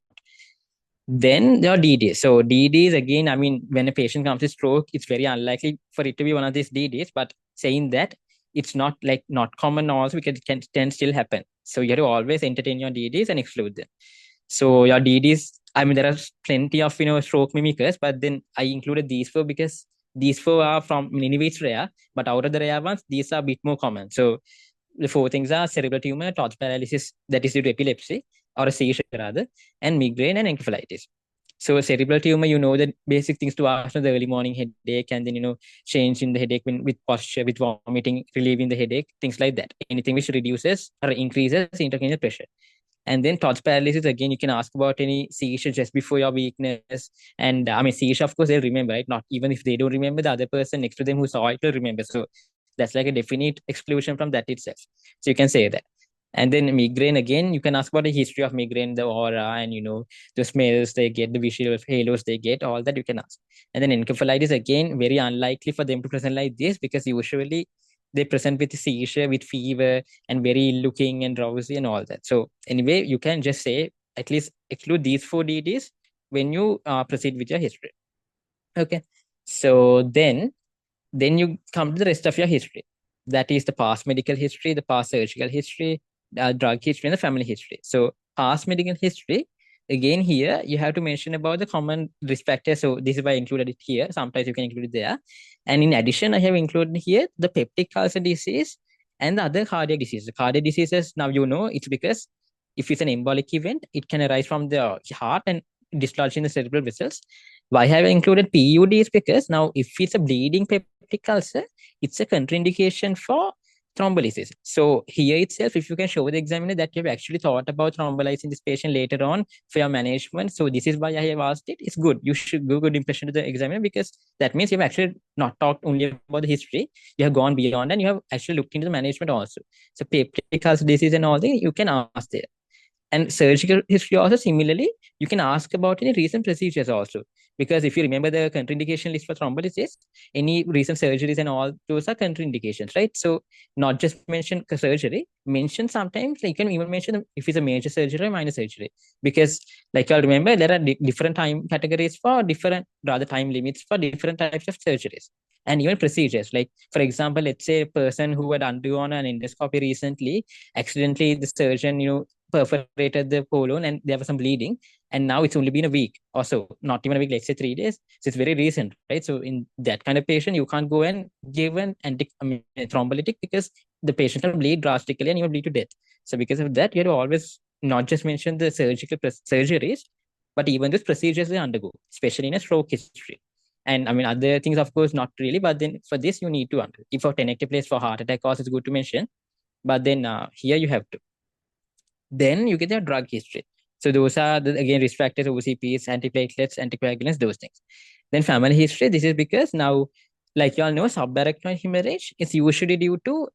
Speaker 1: Then there are DDs. So DDs, again, I mean, when a patient comes with stroke, it's very unlikely for it to be one of these DDs. But saying that, it's not like not common also, because it can still happen. So you have to always entertain your DDs and exclude them. So your DDs, I mean, there are plenty of stroke mimickers, but then I included these four because these four are from, anyway, it's rare, but out of the rare ones, these are a bit more common. So the four things are cerebral tumor, torch paralysis, that is due to epilepsy or a seizure rather, and migraine and encephalitis. So cerebral tumor, the basic things to ask, the early morning headache, and then change in the headache with posture, with vomiting, relieving the headache, things like that. Anything which reduces or increases intracranial pressure. And then thoughts paralysis, again, you can ask about any seizure just before your weakness. And I mean, seizure, of course, they'll remember, right? Not even if they don't remember, the other person next to them who saw it will remember. So that's like a definite exclusion from that itself. So you can say that. And then migraine, again, you can ask about the history of migraine, the aura, and the smells they get, the visual halos they get, all that you can ask. And then encephalitis, again, very unlikely for them to present like this, because usually they present with seizure, with fever, and very looking and drowsy and all that. So anyway, you can just say at least exclude these four DDs when you proceed with your history. Okay. So then you come to the rest of your history. That is the past medical history, the past surgical history, drug history, and the family history. So past medical history, again, here you have to mention about the common risk factors. So this is why I included it here. Sometimes you can include it there. And in addition, I have included here the peptic ulcer disease and the other cardiac diseases. The cardiac diseases, now it's because if it's an embolic event, it can arise from the heart and discharge in the cerebral vessels. Why have I included PUD is because now if it's a bleeding peptic ulcer, it's a contraindication for thrombolysis. So here itself, if you can show the examiner that you have actually thought about thrombolizing this patient later on for your management, so this is why I have asked it. It's good. You should give good impression to the examiner, because that means you've actually not talked only about the history. You have gone beyond and you have actually looked into the management also. So peptic ulcer disease and all that you can ask there. And surgical history also, similarly, you can ask about any recent procedures also. Because if you remember the contraindication list for thrombolysis, any recent surgeries and all those are contraindications, right? So not just mention surgery, mention sometimes, like, you can even mention if it's a major surgery or minor surgery. Because like I'll remember, there are different time categories for different, rather time limits for different types of surgeries. And even procedures, like for example, let's say a person who had undergone an endoscopy recently, accidentally the surgeon perforated the colon and there was some bleeding, and now it's only been a week or so, not even a week, let's say 3 days. So it's very recent, right? So in that kind of patient, you can't go and give an thrombolytic, because the patient will bleed drastically and you will bleed to death. So because of that, you have to always not just mention the surgeries, but even those procedures they undergo, especially in a stroke history. And I mean, other things, of course, not really. But then for this, you need to, if for tenective place for heart attack also, it's good to mention. But then here you have to. Then you get the drug history. So those are again risk factors, OCPs, antiplatelets, anticoagulants, those things. Then family history. This is because now, like you all know, subarachnoid hemorrhage is usually due to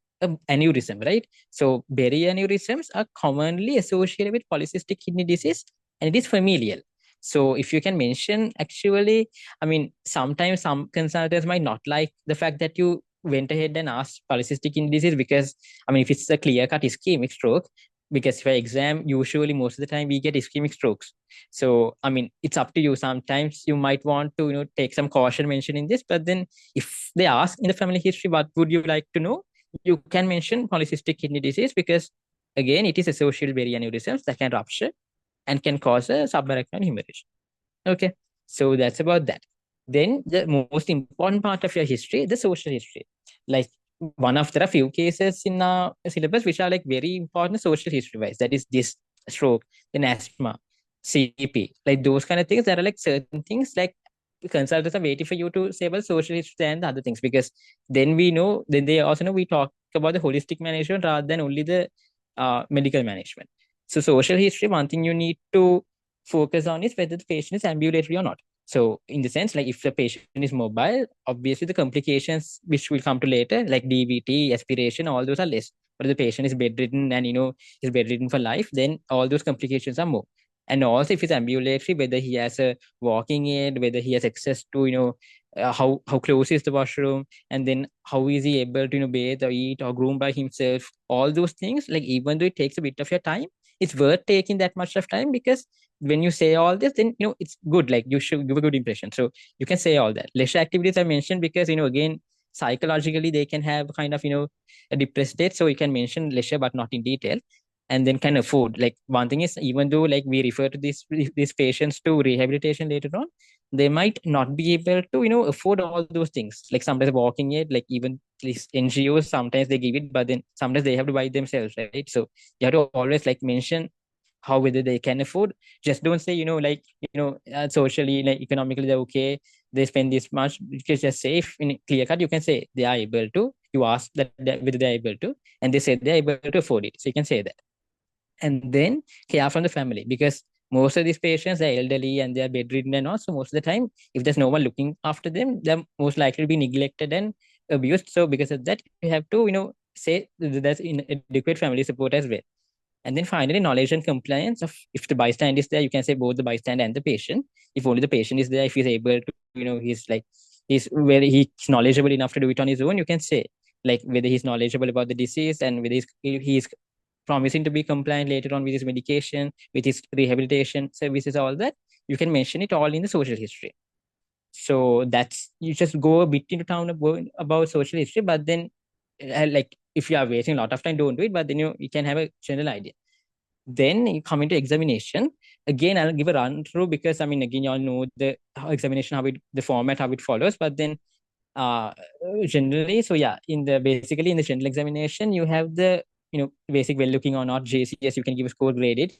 Speaker 1: aneurysm, right? So berry aneurysms are commonly associated with polycystic kidney disease, and it is familial. So if you can mention, actually, I mean, sometimes some consultants might not like the fact that you went ahead and asked polycystic kidney disease, because I mean, if it's a clear-cut ischemic stroke, because for exam, usually most of the time we get ischemic strokes. So I mean, it's up to you. Sometimes you might want to take some caution mentioning this, but then if they ask in the family history, what would you like to know, you can mention polycystic kidney disease, because again, it is associated with aneurysms that can rupture and can cause a subarachnoid hemorrhage. Okay, so that's about that. Then the most important part of your history, the social history. Like, there are few cases in our syllabus which are like very important social history wise. That is this stroke, then asthma, CP, like those kind of things. There are like certain things like consultants are waiting for you to say about social history and the other things, because then they also know we talk about the holistic management rather than only the medical management. So social history, one thing you need to focus on is whether the patient is ambulatory or not. So in the sense, like if the patient is mobile, obviously the complications which will come to later, like DVT, aspiration, all those are less. But if the patient is bedridden and is bedridden for life, then all those complications are more. And also if it's ambulatory, whether he has a walking aid, whether he has access to how close is the washroom, and then how is he able to bathe or eat or groom by himself, all those things, like even though it takes a bit of your time, it's worth taking that much of time, because when you say all this, then it's good, like you should give a good impression. So you can say all that. Leisure activities I mentioned because again, psychologically they can have kind of a depressed state, so you can mention leisure but not in detail. And then can afford, like one thing is, even though like we refer to these patients to rehabilitation later on, they might not be able to afford all those things, like sometimes walking it, like even these NGOs sometimes they give it, but then sometimes they have to buy it themselves, right? So you have to always like mention how, whether they can afford. Just don't say like socially, like economically they're okay, they spend this much. You can just say, if in clear cut you can say they are able to, you ask that whether they're able to, and they say they're able to afford it, so you can say that. and then care from the family, because most of these patients are elderly and they're bedridden and also most of the time, if there's no one looking after them, they're most likely to be neglected and abused. So because of that, you have to say that's inadequate family support as well. And then finally, knowledge and compliance of, if the bystander is there, you can say both the bystander and the patient. If only the patient is there, if he's able to, he's knowledgeable enough to do it on his own, you can say like whether he's knowledgeable about the disease and whether he's promising to be compliant later on with his medication, with his rehabilitation services, all that. You can mention it all in the social history. So that's, you just go a bit into town about social history, but then like if you are wasting a lot of time, don't do it. But then you can have a general idea. Then you come into examination. Again, I'll give a run through because I mean, again, you all know the how examination, how it, the format, how it follows. But then uh generally, so yeah, in the basically in the general examination, you have the basic well looking or not JCS, you can give a score graded,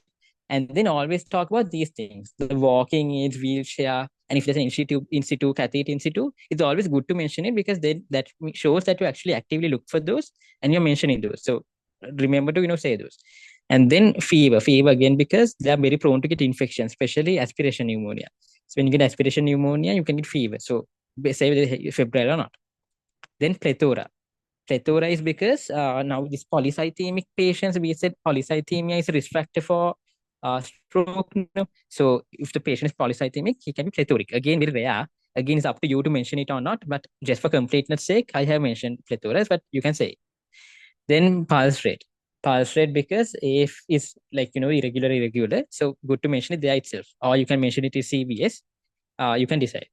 Speaker 1: and then always talk about these things: the walking aids, wheelchair, and if there's an institute catheter institute, it's always good to mention it because then that shows that you actually actively look for those and you're mentioning those. So remember to say those. And then fever again, because they are very prone to get infections, especially aspiration pneumonia. So when you get aspiration pneumonia, you can get fever. So say whether it's febrile or not. Then plethora. Plethora is because now this polycythemic patients, we said polycythemia is a risk factor for stroke. No? So if the patient is polycythemic, he can be plethoric. Again, very rare. Again, it's up to you to mention it or not. But just for completeness sake, I have mentioned plethora, but you can say. Then pulse rate. Pulse rate because if it's like irregular. So good to mention it there itself, or you can mention it as CVS. You can decide.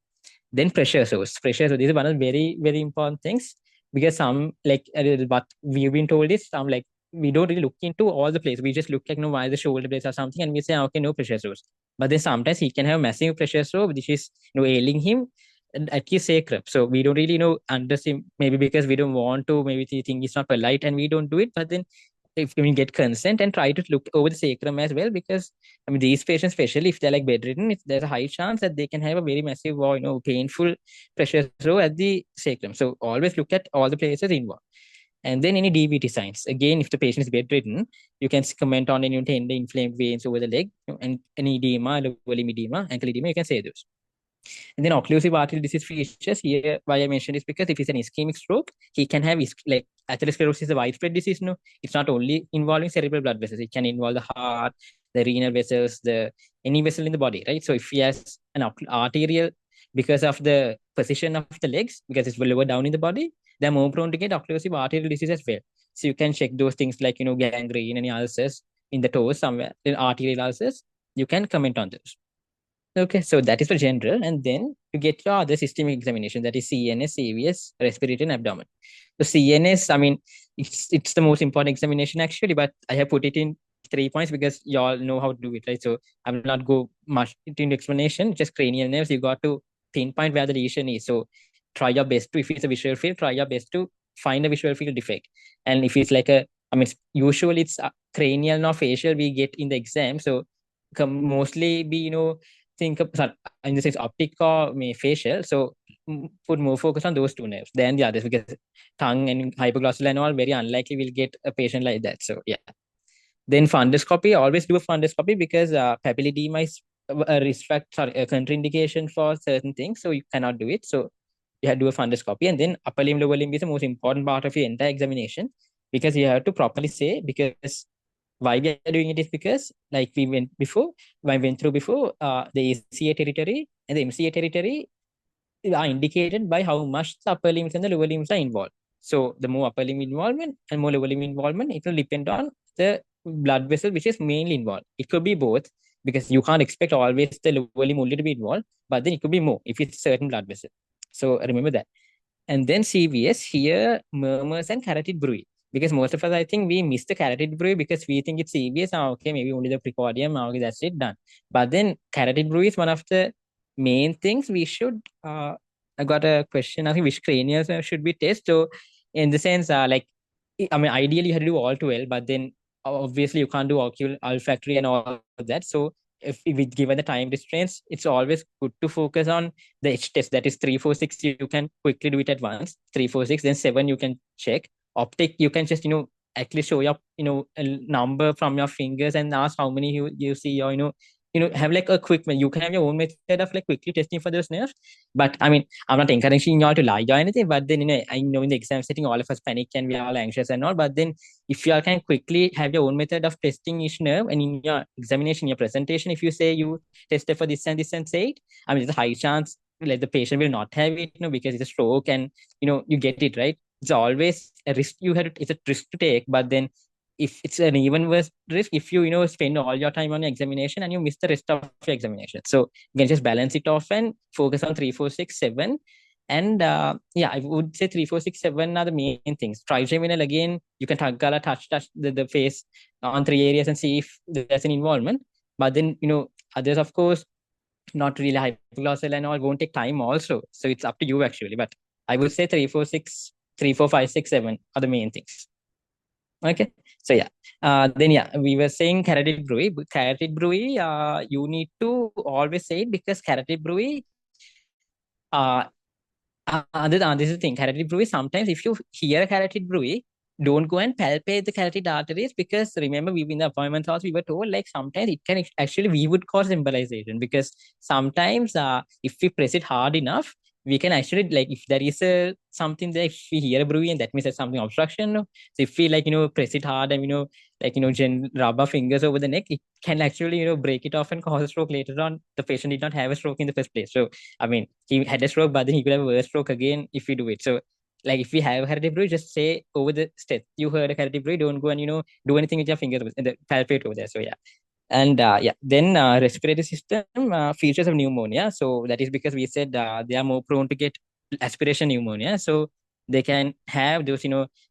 Speaker 1: Then pressure source. Pressure source. This is one of the very, very important things because some like what we've been told is some like we don't really look into all the places. We just look like why the shoulder blades or something, and we say okay, no pressure source. But then sometimes he can have massive pressure source, which is ailing him at his sacrum. So we don't really understand, maybe because we don't want to, maybe we think it's not polite and we don't do it. But then if we get consent and try to look over the sacrum as well, because I mean these patients, especially if they're like bedridden, there's a high chance that they can have a very massive or painful pressure throw at the sacrum. So always look at all the places involved. And then any DVT signs. Again, if the patient is bedridden, you can comment on any tender inflamed veins over the leg, and any edema, lower limb edema, ankle edema, you can say those. And then occlusive arterial disease features here, why I mentioned is because if it's an ischemic stroke, he can have like atherosclerosis is a widespread disease. No, it's not only involving cerebral blood vessels. It can involve the heart, the renal vessels, the any vessel in the body, right? So if he has an arterial, because of the position of the legs, because it's lower down in the body, they're more prone to get occlusive arterial disease as well. So you can check those things like gangrene, any ulcers in the toes somewhere, in arterial ulcers. You can comment on those. Okay, so that is for general, and then you get your other systemic examination, that is CNS, CVS, respiratory, and abdomen. So CNS, I mean, it's the most important examination actually, but I have put it in 3 points because you all know how to do it, right? So I will not go much into explanation. Just cranial nerves, you got to pinpoint where the lesion is. So try your best to, if it's a visual field, try your best to find a visual field defect. And if it's like a, I mean, usually it's cranial, not facial, we get in the exam. So mostly be think of, sorry, in the sense optic or facial. So put more focus on those two nerves than the others, because tongue and hypoglossal and all very unlikely we'll get a patient like that. So yeah. Then fundoscopy, always do a fundoscopy because papilledema is a risk factor, sorry, a contraindication for certain things. So you cannot do it. So you have to do a fundoscopy. And then upper limb, lower limb is the most important part of your entire examination, because you have to properly say, because why we are doing it is because like we went before, I went through before, the ACA territory and the MCA territory are indicated by how much the upper limbs and the lower limbs are involved. So the more upper limb involvement and more lower limb involvement, it will depend on the blood vessel which is mainly involved. It could be both, because you can't expect always the lower limb only to be involved, but then it could be more if it's a certain blood vessel. So remember that. And then CVS, here murmurs and carotid bruit. Because most of us, I think we miss the carotid bruit because we think it's CVS. Okay, maybe only the precordium. Okay, that's it, done. But then carotid bruit is one of the main things we should. I got a question. I think which cranials should be tested. So, in the sense, like, I mean, ideally you have to do all 12, but then obviously you can't do olfactory and all of that. So, if we given the time restraints, it's always good to focus on the H test, that is 3, 4, 6. You can quickly do it at once, 3, 4, 6, then 7 you can check. Optic, you can just actually show your a number from your fingers and ask how many you see, or have like a quick, you can have your own method of like quickly testing for those nerves. But I mean, I'm not encouraging you all to lie or anything, but then I know in the exam setting all of us panic and we are all anxious and all, but then if you all can quickly have your own method of testing each nerve, and in your examination, your presentation, if you say you tested for this and say it, I mean, there's a high chance like the patient will not have it, because it's a stroke, and you get it right. It's always a risk you had. It's a risk to take, but then if it's an even worse risk if you spend all your time on your examination and you miss the rest of your examination. So you can just balance it off and focus on 3, 4, 6, 7. And yeah, I would say 3, 4, 6, 7 are the main things. Trigeminal, again, you can touch the face on 3 areas and see if there's an involvement. But then others, of course, not really. Hypoglossal and all won't take time also. So it's up to you actually. But I would say 3, 4, 6 are the main things. Okay. So yeah. Then yeah, we were saying carotid bruit. Carotid bruit, you need to always say it, because carotid bruit, uh, this is the thing. Carotid bruit, sometimes if you hear a carotid bruit, don't go and palpate the carotid arteries, because remember, we in the appointment house, we were told like sometimes it can actually, we would cause embolization, because sometimes if we press it hard enough, we can actually, like, if there is a something there, if we hear a bruit, and that means there's something obstruction, no? So if we like press it hard and like rub our fingers over the neck, it can actually break it off and cause a stroke later on. The patient did not have a stroke in the first place. So I mean, he had a stroke, but then he could have a worse stroke again if we do it. So, like, if we have carotid bruit, just say over the step, you heard a carotid bruit, don't go and do anything with your fingers and the palpate over there. So yeah. And yeah, then respiratory system, features of pneumonia. So that is because we said they are more prone to get aspiration pneumonia. So they can have those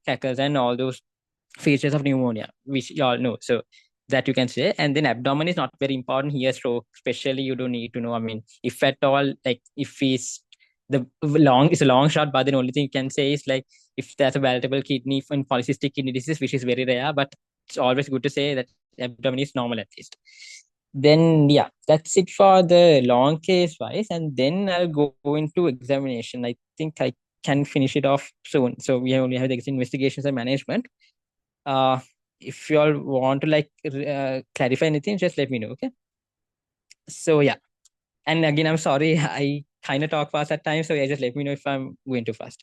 Speaker 1: cackles and all those features of pneumonia, which you all know. So that you can say. And then abdomen is not very important here. So especially you don't need to know. I mean, if at all, like if it's it's a long shot, but then only thing you can say is like if there's a variable kidney and polycystic kidney disease, which is very rare, but it's always good to say that abdomen is normal at least. Then yeah, that's it for the long case wise, and then I'll go into examination. I think I can finish it off soon. So we only have the investigations and management. uh if you all want to like clarify anything, just let me know. Okay. So yeah, and again, I'm sorry, I kind of talk fast at times, so yeah, just let me know if I'm going too fast.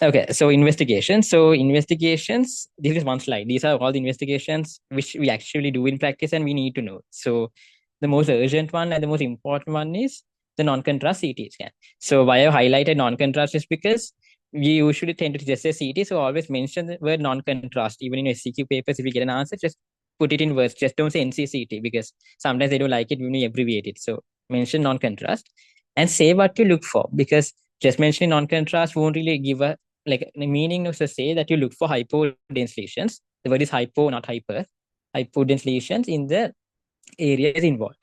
Speaker 1: Okay, so investigations. So investigations, this is one slide. These are all the investigations which we actually do in practice and we need to know. So the most urgent one and the most important one is the non-contrast CT scan. So why I've highlighted non-contrast is because we usually tend to just say CT. So always mention the word non-contrast. Even in SCQ papers, if you get an answer, just put it in words. Just don't say NCCT, because sometimes they don't like it when we abbreviate it. So mention non-contrast and say what you look for, because just mentioning non-contrast won't really give a like the meaning of to say that you look for hypodense lesions. The word is hypo, not hyper. Hypodense lesions in the areas involved.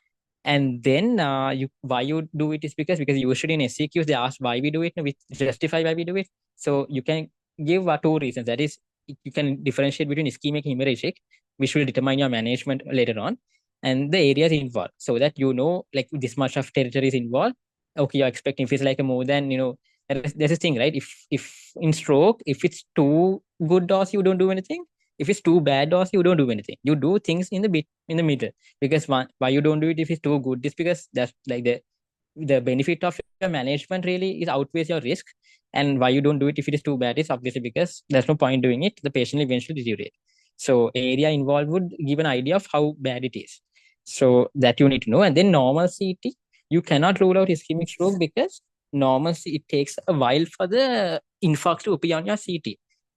Speaker 1: And then you why you do it is because usually in SCQs they ask why we do it, and we justify why we do it. So you can give two reasons. That is, you can differentiate between ischemic and hemorrhagic, which will determine your management later on, and the areas involved, so that like this much of territory is involved. Okay, you're expecting if it's like a more than there's this thing, right? If in stroke, if it's too good dose, you don't do anything. If it's too bad dose, you don't do anything. You do things in the bit in the middle, because why you don't do it if it's too good is because that's like the benefit of your management really is outweighs your risk. And why you don't do it if it is too bad is obviously because there's no point doing it. The patient will eventually deteriorate. So area involved would give an idea of how bad it is. So that you need to know. And then normal CT, you cannot rule out ischemic stroke, because normal it takes a while for the infarct to appear on your CT.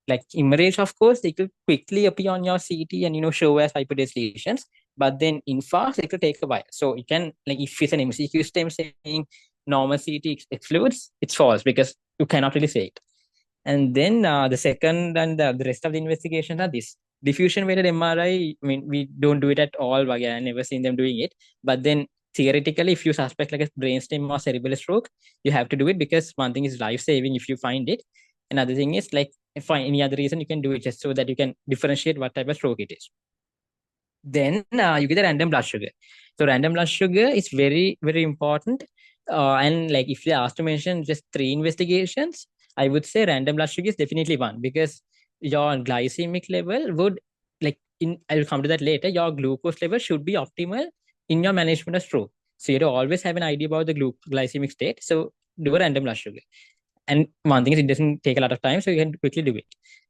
Speaker 1: Like hemorrhage, of course, they could quickly appear on your CT and show as hyperdense lesions, but then infarcts, it will take a while. So you can, like, if it's an MCQ stem saying normal CT excludes, it's false, because you cannot really say it. And then the second and the rest of the investigations are this. Diffusion weighted MRI, I mean, we don't do it at all. Again, I never seen them doing it. But then theoretically, if you suspect like a brainstem or cerebral stroke, you have to do it, because one thing is life saving if you find it. Another thing is, like, if for any other reason, you can do it just so that you can differentiate what type of stroke it is. Then you get a random blood sugar. So random blood sugar is very, very important. And like if you asked to mention just 3 investigations, I would say random blood sugar is definitely one, because your glycemic level would, like, I'll come to that later, your glucose level should be optimal in your management of stroke. So you have to always have an idea about the glycemic state. So do a random blood sugar. And one thing is, it doesn't take a lot of time, so you can quickly do it.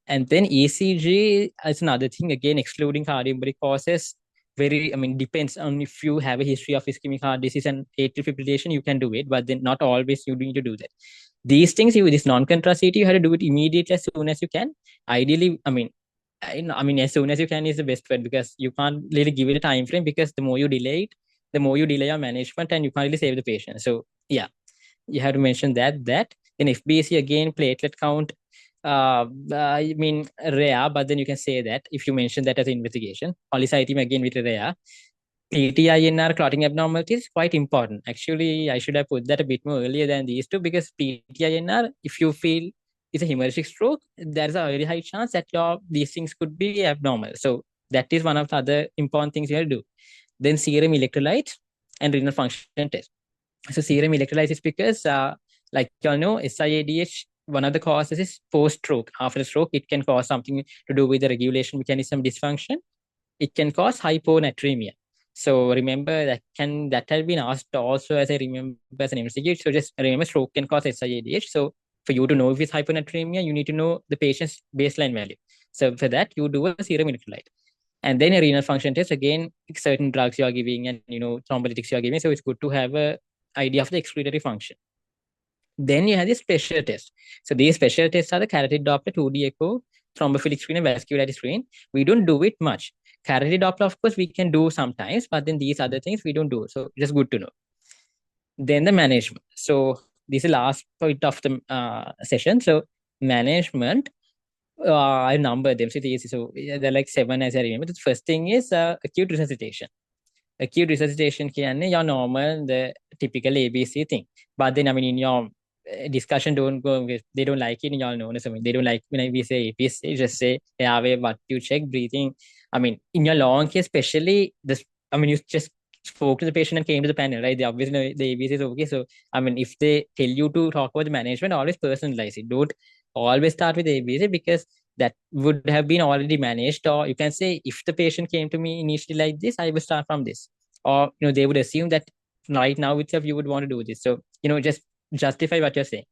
Speaker 1: And then ECG is another thing, again, excluding cardioembolic causes. Very, I mean, depends on if you have a history of ischemic heart disease and atrial fibrillation, you can do it, but then not always you need to do that. These things, this non-contrast CT, you have to do it immediately as soon as you can. Ideally, as soon as you can is the best word, because you can't really give it a time frame, because the more you delay it, the more you delay your management, and you can't really save the patient. So yeah, you have to mention that. Then FBC, again, platelet count. I mean, rare, but then you can say that if you mention that as an investigation. Polycythemia, again, with rare. PTINR, clotting abnormalities, quite important. Actually, I should have put that a bit more earlier than these two, because PTINR, if you feel it's a hemorrhagic stroke, there's a very high chance that these things could be abnormal. So that is one of the other important things you have to do. Then serum electrolytes and renal function test. So serum electrolytes is because, like you all know, SIADH, one of the causes is post-stroke. After the stroke, it can cause something to do with the regulation mechanism dysfunction. It can cause hyponatremia. So remember that has been asked also, as I remember, as an MCQ. So just remember, stroke can cause SIADH. So for you to know if it's hyponatremia, you need to know the patient's baseline value. So for that, you do a serum electrolyte. And then a renal function test, again, certain drugs you are giving, and thrombolytics you are giving. So it's good to have a idea of the excretory function. Then you have the special tests. So these special tests are the carotid Doppler, 2D echo, thrombophilic screen, and vascularity screen. We don't do it much. Carotid Doppler, of course, we can do sometimes, but then these other things we don't do. So just good to know. Then the management. So this is the last point of the session. So management, I number them. So they're like 7, as I remember. The first thing is acute resuscitation. Acute resuscitation කියන්නේ your normal, the typical ABC thing. But then, I mean, in your discussion, don't go with, they don't like it in your known. I mean, they don't like when we say APC, just say airway, what you check, breathing. I mean, in your long case, especially this, I mean, you just spoke to the patient and came to the panel, right? They obviously know the ABC is okay. So, I mean, if they tell you to talk about the management, always personalize it. Don't always start with ABC, because that would have been already managed. Or you can say, if the patient came to me initially like this, I will start from this. Or they would assume that right now itself you would want to do this. So just justify what you're saying.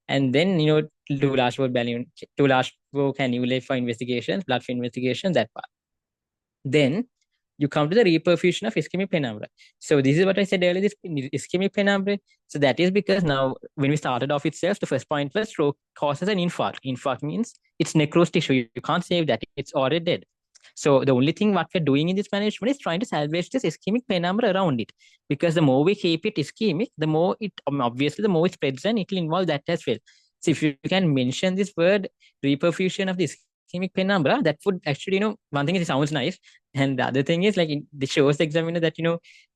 Speaker 1: And then do large bore balloon, do large bore cannula for investigations, blood for investigation, that part. Then you come to the reperfusion of ischemic penumbra. So this is what I said earlier, this ischemic penumbra. So that is because now, when we started off itself, the first point was stroke causes an infarct. Infarct means it's necrosed tissue. You can't save that. It's already dead. So the only thing what we're doing in this management is trying to salvage this ischemic penumbra around it. Because the more we keep it ischemic, the more it, obviously, the more it spreads, and it will involve that as well. So if you can mention this word, reperfusion of the ischemic penumbra, that would actually, one thing is, it sounds nice. And the other thing is, like, it shows the examiner that,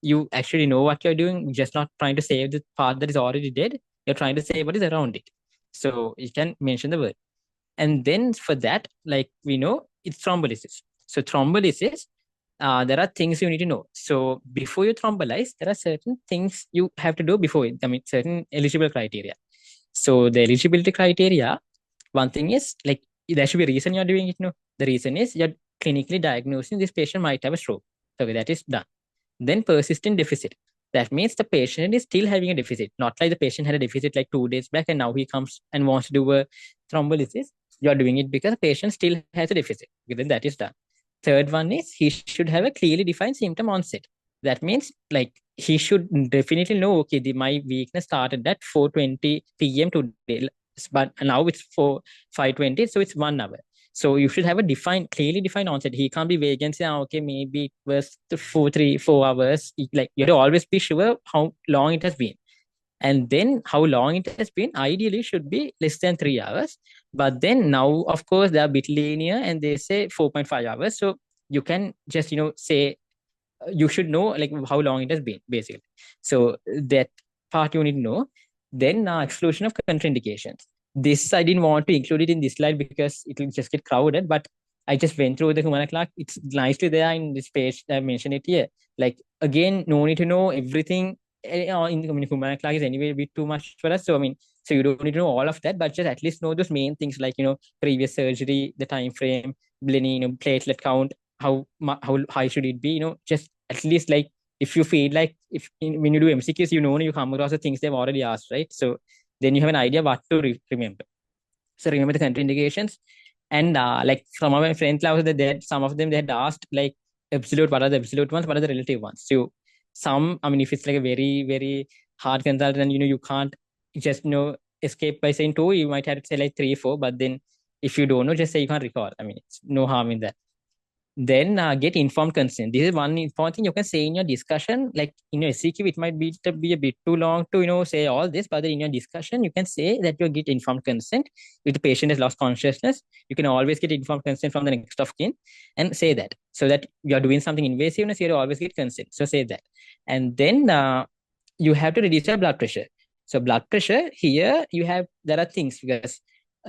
Speaker 1: you actually know what you're doing. You're just not trying to save the part that is already dead. You're trying to save what is around it. So you can mention the word. And then for that, like we know, it's thrombolysis. So thrombolysis, there are things you need to know. So before you thrombolize, there are certain things you have to do before it. I mean, certain eligible criteria. So the eligibility criteria, one thing is, like, there should be a reason you're doing it. No, the reason is you're clinically diagnosing this patient might have a stroke. Okay, that is done. Then persistent deficit. That means the patient is still having a deficit. Not like the patient had a deficit like 2 days back and now he comes and wants to do a thrombolysis. You're doing it because the patient still has a deficit. Okay, then that is done. Third one is, he should have a clearly defined symptom onset. That means, like, he should definitely know, okay, my weakness started at 4:20 p.m. today, but now it's 5:20, so it's 1 hour. So you should have a clearly defined onset. He can't be vague and say, okay, maybe it was 4 hours. Like, you have to always be sure how long it has been. And then how long it has been, ideally should be less than 3 hours. But then now, of course, they are a bit linear and they say 4.5 hours. So you can just, say, you should know, like, how long it has been, basically. So that part you need to know. Then exclusion of contraindications. This I didn't want to include it in this slide because it will just get crowded, but I just went through the Humana Clark. It's nicely there in this page. I mentioned it here. Like, again, no need to know everything. In Humana Clark is anyway a bit too much for us. So I mean, So you don't need to know all of that, but just at least know those main things like, previous surgery, the time frame, bleeding, platelet count, how high should it be, just at least like if you feel like when you do MCQs, you come across the things they've already asked, right? So then you have an idea what to remember. So remember the country indications. And like some of my friends also some of them they had asked like absolute, what are the absolute ones, what are the relative ones. So some, I mean, if it's like a very, very hard consult and you can't just escape by saying two, you might have to say like three, four, but then if you don't know, just say you can't recall. I mean, it's no harm in that. Then get informed consent. This is one important thing you can say in your discussion. Like in your SCQ, it might be a bit too long to say all this, but in your discussion, you can say that you get informed consent. If the patient has lost consciousness, you can always get informed consent from the next of kin, and say that, so that you are doing something invasiveness, you always get consent. So say that, and then you have to reduce your blood pressure. So blood pressure here, there are things, because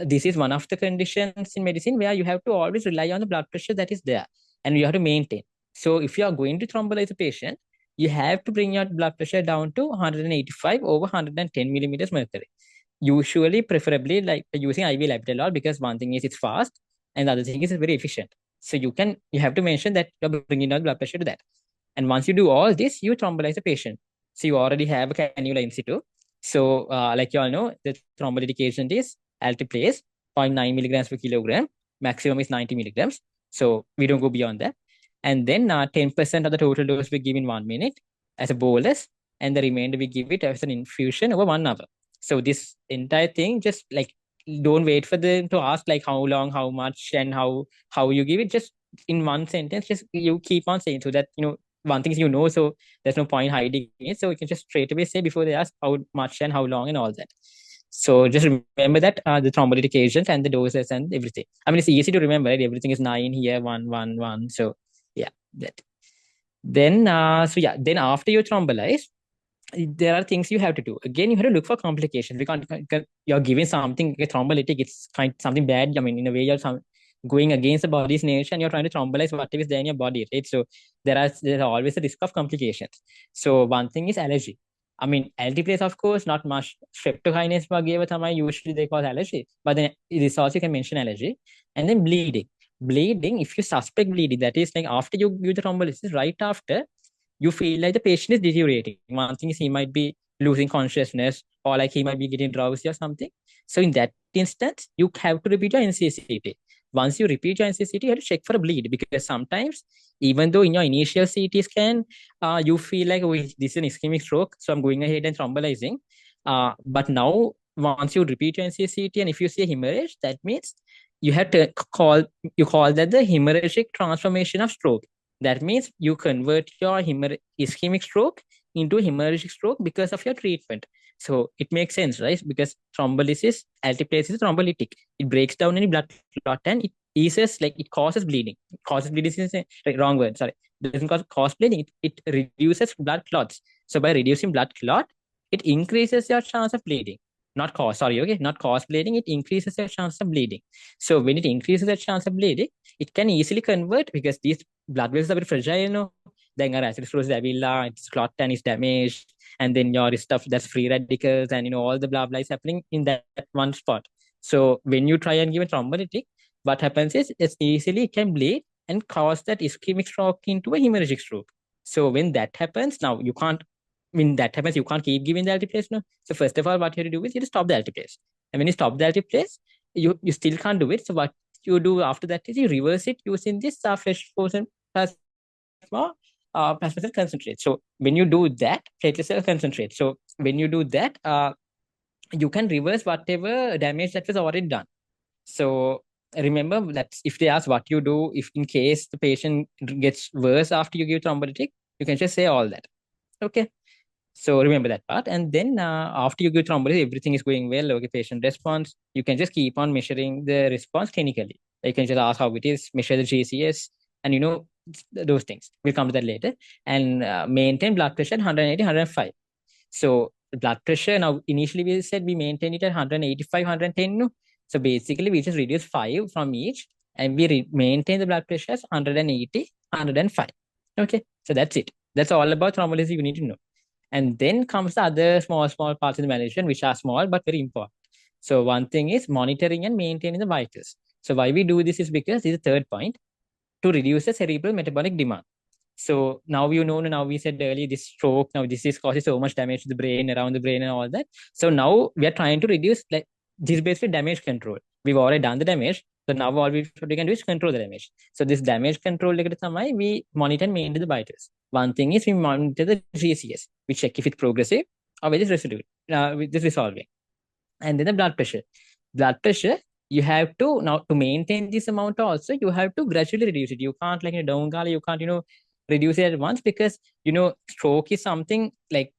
Speaker 1: this is one of the conditions in medicine where you have to always rely on the blood pressure that is there, and you have to maintain. So if you are going to thrombolize a patient, you have to bring your blood pressure down to 185 over 110 millimeters mercury. Usually, preferably like using IV labetalol, because one thing is it's fast, and the other thing is it's very efficient. So you have to mention that you're bringing down blood pressure to that. And once you do all this, you thrombolize the patient. So you already have a cannula in situ. So like you all know, the thrombolytic agent is alteplase, 0.9 milligrams per kilogram. Maximum is 90 milligrams. So we don't go beyond that. And then 10% of the total dose we give in 1 minute as a bolus, and the remainder we give it as an infusion over 1 hour. So this entire thing, just like don't wait for them to ask like how long, how much, and how you give it. Just in one sentence, just you keep on saying, so that one thing is so there's no point hiding it. So you can just straight away say before they ask how much and how long and all that. So just remember that the thrombolytic agent and the doses and everything. I mean, it's easy to remember, right? Everything is 9 here, 1, 1, 1. So yeah, that. Then after you thrombolize, there are things you have to do. Again, you have to look for complications. You're giving something a thrombolytic, it's kind something bad. I mean, in a way, going against the body's nature, and you're trying to thrombolize whatever is there in your body, right? So there's always a risk of complications. So one thing is allergy. I mean, altiplase, of course, not much. Streptokinase vageva usually they cause allergy, but then it is also you can mention allergy. And then bleeding. Bleeding, if you suspect bleeding, that is like after you give the thrombolysis, right after, you feel like the patient is deteriorating. One thing is he might be losing consciousness, or like he might be getting drowsy or something. So in that instance, you have to repeat your NCCT. Once you repeat your NCCT, you have to check for a bleed, because sometimes, even though in your initial CT scan, you feel like, oh, this is an ischemic stroke, so I'm going ahead and thrombolizing. But now, once you repeat your NCCT, and if you see a hemorrhage, that means you have to call that the hemorrhagic transformation of stroke. That means you convert your ischemic stroke into hemorrhagic stroke because of your treatment. So it makes sense, right? Because thrombolysis, altiplase is thrombolytic. It breaks down any blood clot, and it eases, like it causes bleeding. It causes bleeding is like wrong word, sorry. It doesn't cause bleeding. It reduces blood clots. So by reducing blood clot, it increases your chance of bleeding. Not cause, sorry, okay, not cause bleeding. It increases your chance of bleeding. So when it increases the chance of bleeding, it can easily convert, because these blood vessels are very fragile, Then our atherosclerosis avila, its clot and is damaged, and then your stuff that's free radicals, and all the blah blah is happening in that one spot. So when you try and give a thrombolytic, what happens is it can bleed and cause that ischemic stroke into a hemorrhagic stroke. So when that happens, now you can't. When that happens, you can't keep giving the altiplase, no. So first of all, what you have to do is you have to stop the altiplase, and when you stop the altiplase, you still can't do it. So what you do after that is you reverse it using this fresh frozen plasma cell concentrate. So when you do that, platelet cell concentrate. So when you do that, you can reverse whatever damage that was already done. So remember that if they ask what you do, if in case the patient gets worse after you give thrombolytic, you can just say all that. Okay. So remember that part. And then after you give thrombolysis, everything is going well. Okay, patient response. You can just keep on measuring the response clinically. You can just ask how it is, measure the GCS, and those things. We'll come to that later. And maintain blood pressure at 180, 105. So blood pressure, now initially we said we maintain it at 185, 110. No? So basically we just reduce 5 from each, and we maintain the blood pressure as 180, 105. Okay, so that's it. That's all about thrombolysis you need to know. And then comes the other small parts in the management, which are small but very important. So one thing is monitoring and maintaining the vitals. So why we do this is because this is the third point, to reduce the cerebral metabolic demand. So now now we said earlier this stroke, now this is causes so much damage to the brain, around the brain and all that. So now we are trying to reduce, like, this basically damage control. We've already done the damage. So now all we can do is control the damage. So this damage control, we monitor and maintain the vitals. One thing is we monitor the GCS. We check if it's progressive or whether it's residual, with this resolving. And then the blood pressure. Blood pressure, you have to, now to maintain this amount also, you have to gradually reduce it. You can't, like, you can't, reduce it at once, because stroke is something like,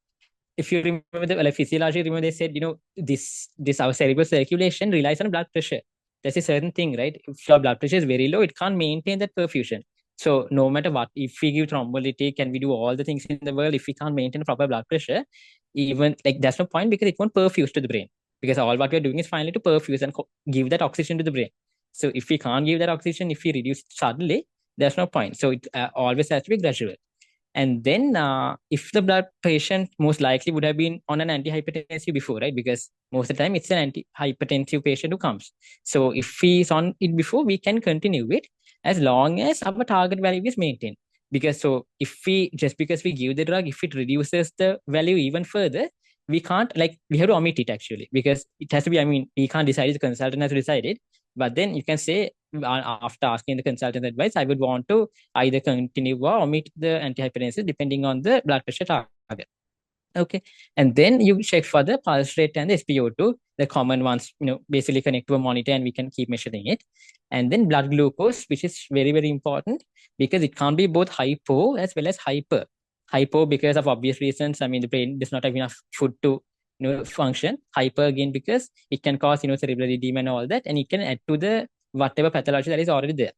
Speaker 1: if you remember the, like, physiology, remember they said, this our cerebral circulation relies on blood pressure. That's a certain thing, right? If your blood pressure is very low, it can't maintain that perfusion. So no matter what, if we give thrombolytic and we do all the things in the world, if we can't maintain proper blood pressure, even, like, that's no point, because it won't perfuse to the brain. Because all what we're doing is finally to perfuse and give that oxygen to the brain. So if we can't give that oxygen, if we reduce it suddenly, there's no point. So it always has to be gradual. And then, if the blood patient most likely would have been on an antihypertensive before, right? Because most of the time it's an antihypertensive patient who comes. So if he's on it before, we can continue it as long as our target value is maintained. Because so if we, just because we give the drug, if it reduces the value even further, we can't, like, we have to omit it actually, because it has to be, I mean, we can't decide, the consultant has to decide it. But then you can say, after asking the consultant advice, I would want to either continue or omit the antihypertensive depending on the blood pressure target. Okay. And then you check for the pulse rate and the SpO2, the common ones, basically connect to a monitor and we can keep measuring it. And then blood glucose, which is very, very important, because it can't be both hypo as well as hyper. Hypo because of obvious reasons. I mean, the brain does not have enough food to function. Hyper again because it can cause cerebral edema and all that, and it can add to the whatever pathology that is already there.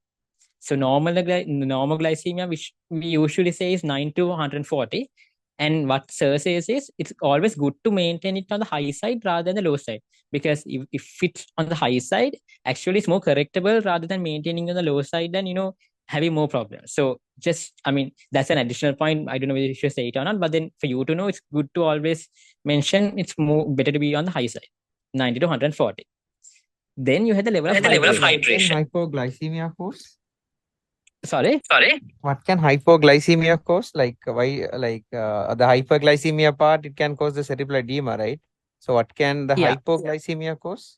Speaker 1: So normal glycemia, which we usually say is 9 to 140. And what Sir says is it's always good to maintain it on the high side rather than the low side. Because if it's on the high side, actually it's more correctable rather than maintaining on the low side and, having more problems. So just, I mean, that's an additional point. I don't know whether you should say it or not, but then for you to know, it's good to always mention it's more better to be on the high side, 90 to 140. Then you have the level of hydration.
Speaker 2: Hypoglycemia cause?
Speaker 1: Sorry?
Speaker 2: What can hypoglycemia cause? Like why? Like the hyperglycemia part, it can cause the cerebral edema, right? So what can the
Speaker 1: Yeah.
Speaker 2: hypoglycemia cause?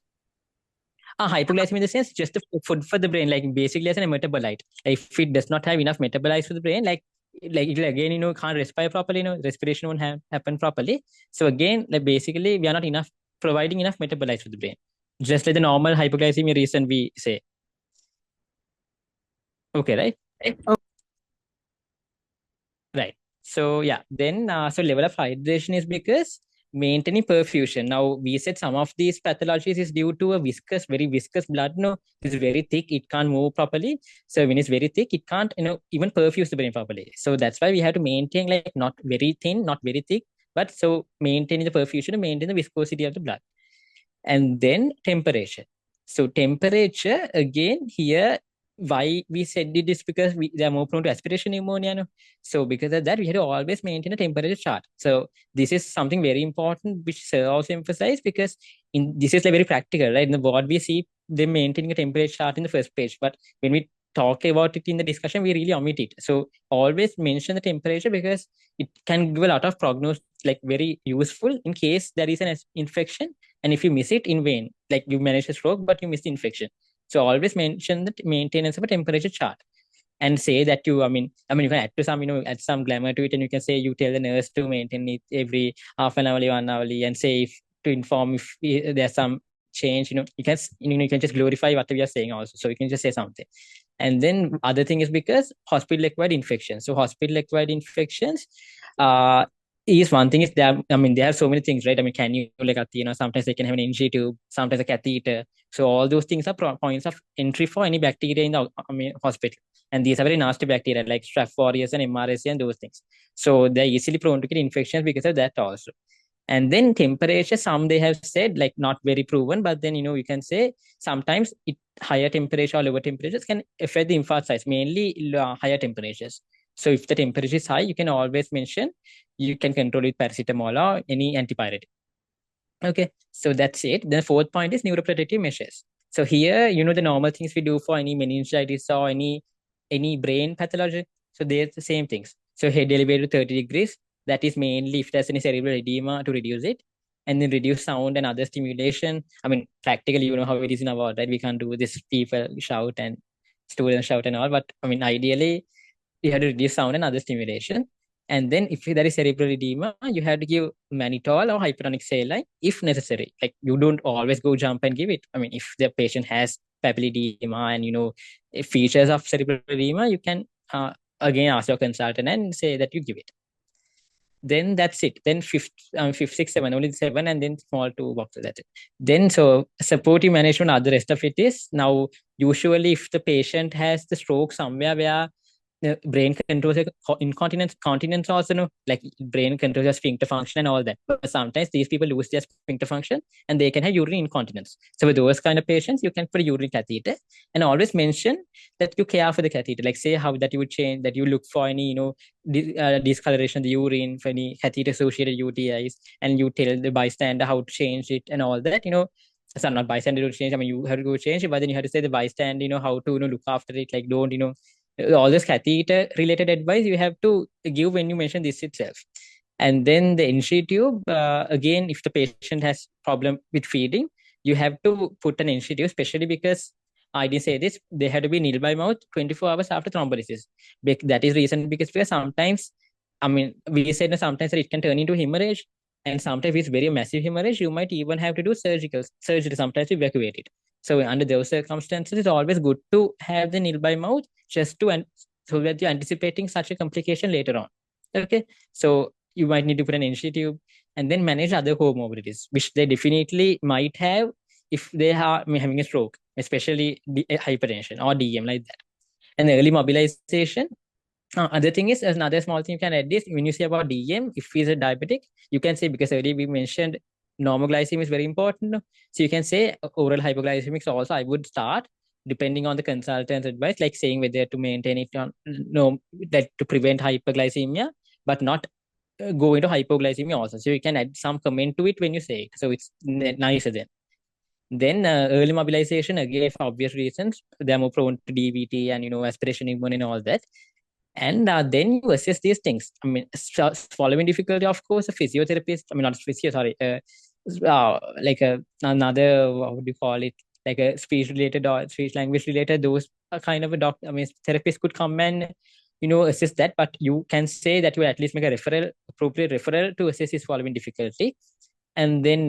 Speaker 1: Hypoglycemia in the sense just the food for the brain, like basically as a metabolite. If it does not have enough metabolites for the brain, like it will again, can't respire properly, respiration won't happen properly. So again, like basically we are not enough providing enough metabolites for the brain. Just like the normal hypoglycemia reason we say. Okay, right? Right. So yeah, then so level of hydration is because maintaining perfusion. Now we said some of these pathologies is due to a very viscous blood. No, it's very thick, it can't move properly. So when it's very thick, it can't, even perfuse the brain properly. So that's why we have to maintain, like, not very thin, not very thick, but so maintaining the perfusion and maintain the viscosity of the blood. And then temperature. So temperature, again, here, why we said it is because they are more prone to aspiration pneumonia. No? So because of that, we had to always maintain a temperature chart. So this is something very important, which Sir also emphasized, because this is like very practical, right? In the ward, we see them maintaining a temperature chart in the first page, but when we talk about it in the discussion, we really omit it. So always mention the temperature, because it can give a lot of prognosis, like very useful in case there is an infection. And if you miss it in vain, like you manage a stroke, but you miss the infection. So always mention the maintenance of a temperature chart and say that you can add to some, add some glamour to it. And you can say, you tell the nurse to maintain it every half an hourly, 1 hourly, and say to inform if there's some change, you can just glorify what we are saying also. So you can just say something. And then other thing is because hospital acquired infections. So hospital acquired infections, is one thing is that, they have so many things, right? Cannula, sometimes they can have an NG tube, sometimes a catheter. So all those things are points of entry for any bacteria in the hospital. And these are very nasty bacteria like Staph aureus and MRSA and those things. So they're easily prone to get infections because of that also. And then temperature, some they have said, like, not very proven, but then, you can say sometimes higher temperature or lower temperatures can affect the infarct size, mainly higher temperatures. So if the temperature is high, you can always mention you can control with paracetamol or any antibiotic. Okay, so that's it. The fourth point is neuroprotective measures. So here, the normal things we do for any meningitis or any brain pathology. So they're the same things. So head elevated to 30 degrees. That is mainly if there's any cerebral edema to reduce it, and then reduce sound and other stimulation. I mean, practically, you know how it is in our world, right? We can't do this. People shout and students shout and all, but I mean, ideally, you have to reduce sound and other stimulation. And then if there is cerebral edema, you have to give mannitol or hypertonic saline if necessary. Like you don't always go jump and give it. I mean, if the patient has papilledema and features of cerebral edema, you can again ask your consultant and say that you give it. Then that's it. Then fifth, six, seven, only seven, and then small two boxes. That's it. Then so supportive management, other rest of it is now usually if the patient has the stroke somewhere where the brain controls incontinence, continence also, like brain controls your sphincter function and all that. But sometimes these people lose their sphincter function and they can have urinary incontinence. So with those kind of patients, you can put a urinary catheter and always mention that you care for the catheter. Like say how that you would change, that you look for any, discoloration of the urine for any catheter associated UTIs, and you tell the bystander how to change it and all that. So not bystander to change. I mean, you have to go change it, but then you have to say the bystander, how to look after it. Like don't all this catheter related advice you have to give when you mention this itself. And then the NC tube, again, if the patient has problem with feeding, you have to put an NC tube, especially because I didn't say this, they had to be nil by mouth 24 hours after thrombolysis. That is reason because sometimes, I mean, we said that sometimes it can turn into hemorrhage, and sometimes it's very massive hemorrhage. You might even have to do surgery, sometimes to evacuate it. So under those circumstances, it's always good to have the nil by mouth just so that you're anticipating such a complication later on. Okay, so you might need to put an NC tube and then manage other comorbidities, which they definitely might have if they are having a stroke, especially hypertension or DM like that. And early mobilization. Other thing is, another small thing you can add is when you say about DM, if he's a diabetic, you can say, because earlier we mentioned normoglycemia is very important. No? So you can say oral hypoglycemics also. I would start depending on the consultant's advice, like saying whether to maintain it on no that to prevent hyperglycemia, but not go into hypoglycemia also. So you can add some comment to it when you say it. So it's nicer then. Then early mobilization, again, for obvious reasons, they're more prone to DVT and aspiration pneumonia and all that. And then you assess these things. I mean, swallowing difficulty, of course, a physiotherapist, I mean, not physio, sorry, like another, what would you call it? Like a speech related or speech language related, those are kind of a doctor, I mean, therapist could come and, assess that, but you can say that you at least make a appropriate referral to assess his swallowing difficulty. And then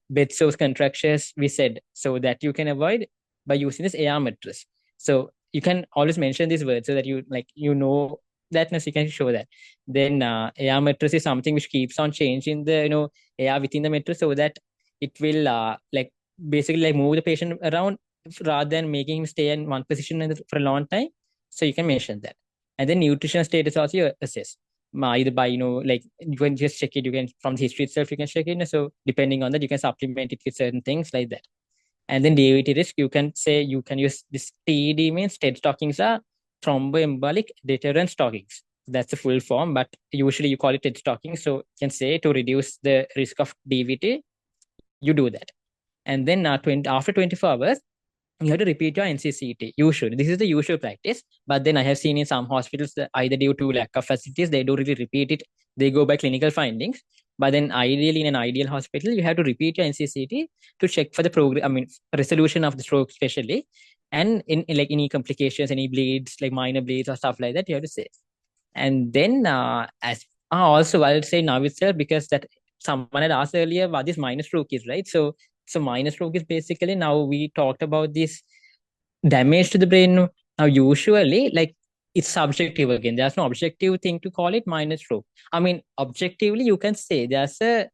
Speaker 1: bed sores contractions, we said, so that you can avoid by using this AR mattress. So you can always mention this word so that that, so you can show that. Then AR mattress is something which keeps on changing the AR within the mattress so that it will like basically like move the patient around rather than making him stay in one position for a long time. So you can mention that. And then nutrition status also you assess either by like you can just check it, you can from the history itself you can check it. So depending on that you can supplement it with certain things like that. And then DVT risk, you can say you can use this TED, means TED stockings are thromboembolic deterrent stockings. That's the full form, but usually you call it TED stockings. So you can say to reduce the risk of DVT, you do that. And then after 24 hours, you have to repeat your NCCT. Usually, this is the usual practice. But then I have seen in some hospitals that either due to lack of facilities, they don't really repeat it. They go by clinical findings. But then ideally, in an ideal hospital, you have to repeat your NCCT to check for the program. I mean, resolution of the stroke, especially, and in like any complications, any bleeds, like minor bleeds or stuff like that, you have to say. And then as also I'll say now itself, because that someone had asked earlier what this minor stroke is, right? So minor stroke is basically, now we talked about this damage to the brain. Now usually like it's subjective again. There's no objective thing to call it minor stroke. I mean, objectively you can say there's a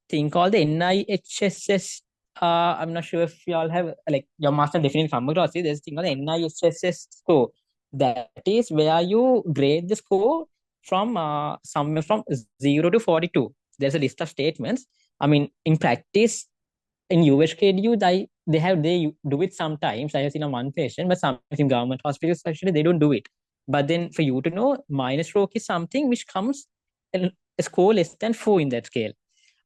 Speaker 1: thing called the NIHSS. I'm not sure if y'all have like your master definitely come across it. There's a thing called the NIHSS score. That is where you grade the score from somewhere from 0 to 42. There's a list of statements. I mean, in practice, in UHKDU, they do it sometimes. I have seen a one patient, but sometimes in government hospitals, actually, they don't do it. But then for you to know, minor stroke is something which comes a score less than 4 in that scale.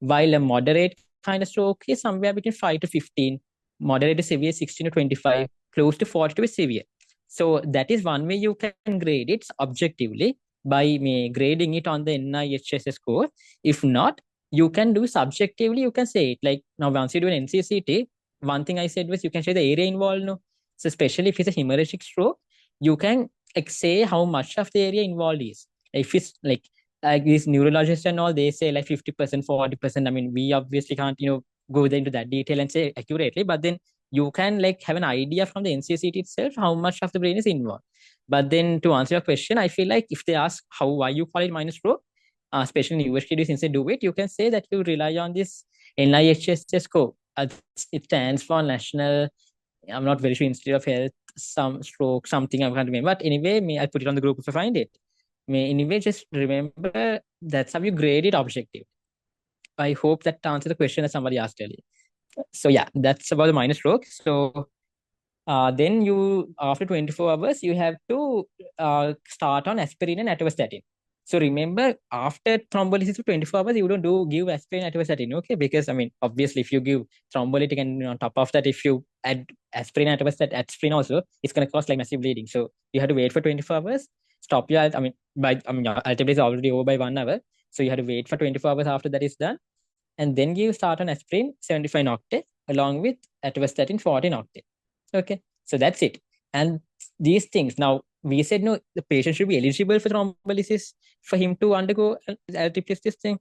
Speaker 1: While a moderate kind of stroke is somewhere between 5 to 15, moderate to severe 16 to 25, close to 40 to severe. So that is one way you can grade it objectively by grading it on the NIHSS score. If not, you can do subjectively. You can say it like now once you do an NCCT, one thing I said was you can say the area involved. No, so especially if it's a hemorrhagic stroke, you can like say how much of the area involved is. If it's like these neurologists and all, they say like 50%, 40%. I mean, we obviously can't, go into that detail and say accurately, but then you can like have an idea from the NCCT itself how much of the brain is involved. But then to answer your question, I feel like if they ask why you call it minor stroke, especially in university, since they do it, you can say that you rely on this NIHSS score. It stands for National, I'm not very sure, Institute of Health, some stroke, something I can't remember. But anyway, I put it on the group if I find it. Anyway, just remember that's how you grade it objective. I hope that answers the question that somebody asked earlier. So yeah, that's about the minor stroke. So then you, after 24 hours, you have to start on aspirin and atorvastatin. So remember, after thrombolysis for 24 hours, you don't give aspirin and atorvastatin, okay? Because I mean, obviously, if you give thrombolytic and on top of that, if you add aspirin and aspirin also, it's gonna cause like massive bleeding. So you have to wait for 24 hours. Stop your, your ultimate is already over by 1 hour. So you have to wait for 24 hours after that is done, and then give start on aspirin 75 octet along with atorvastatin 14 octet. Okay, so that's it. And these things, now we said no, the patient should be eligible for thrombolysis for him to undergo replace this thing.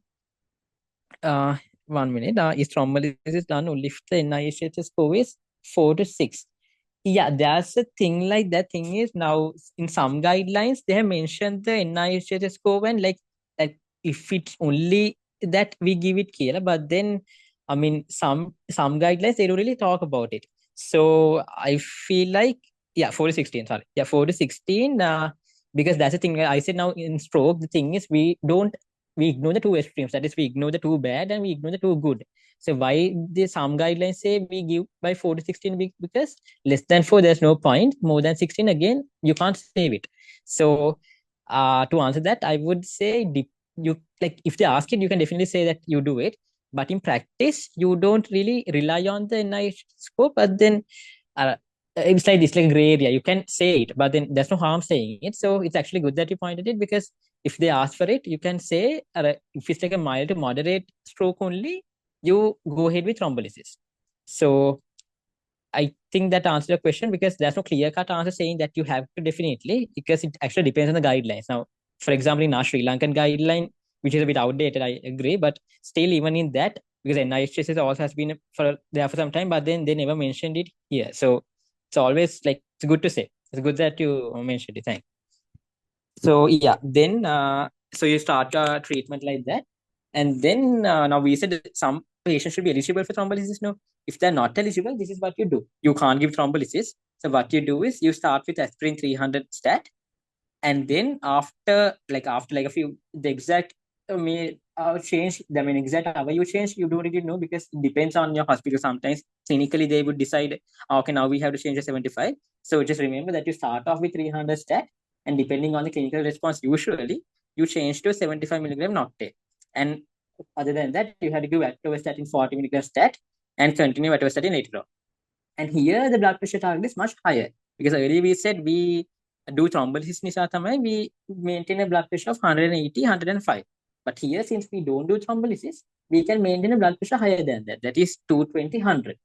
Speaker 1: Uh, 1 minute. Is thrombolysis done only if the NIHSS score is 4 to 6? Yeah, there's a thing like that. Thing is now in some guidelines they have mentioned the NIHSS score and like if it's only that we give it care, but then I mean some guidelines they don't really talk about it. So I feel like yeah, 4 to 16. Sorry, yeah, 4 to 16. Because that's the thing I said now in stroke. The thing is we ignore the two extremes. That is, we ignore the too bad and we ignore the too good. So why the some guidelines say we give by 4 to 16 because less than 4 there's no point, more than 16 again you can't save it. So to answer that I would say you like if they ask it you can definitely say that you do it, but in practice you don't really rely on the NIH scope. But then uh, it's like this, like a gray area. You can say it, but then there's no harm saying it. So it's actually good that you pointed it, because if they ask for it you can say if it's like a mild to moderate stroke only, you go ahead with thrombolysis. So I think that answers your question, because there's no clear cut answer saying that you have to definitely, because it actually depends on the guidelines. Now, for example, in our Sri Lankan guideline, which is a bit outdated, I agree, but still, even in that, because NIHS also has been for there for some time, but then they never mentioned it here. So it's always like it's good to say. It's good that you mentioned it. Thanks. So yeah, then so you start a treatment like that, and then now we said that some patients should be eligible for thrombolysis. No, if they're not eligible, this is what you do. You can't give thrombolysis. So what you do is you start with aspirin 300 stat, and then after a few the exact may change. I mean exact hour you change, you don't really know, because it depends on your hospital. Sometimes clinically they would decide, okay, now we have to change to 75. So just remember that you start off with 300 stat, and depending on the clinical response, usually you change to 75 milligram noctate. And other than that, you have to give atorvastatin 40 milligram stat and continue atorvastatin later on. And here the blood pressure target is much higher, because earlier we said we do thrombolysis නිසා තමයි we maintain a blood pressure of 180, 105. But here, since we don't do thrombolysis, we can maintain a blood pressure higher than that. That is 220, 100.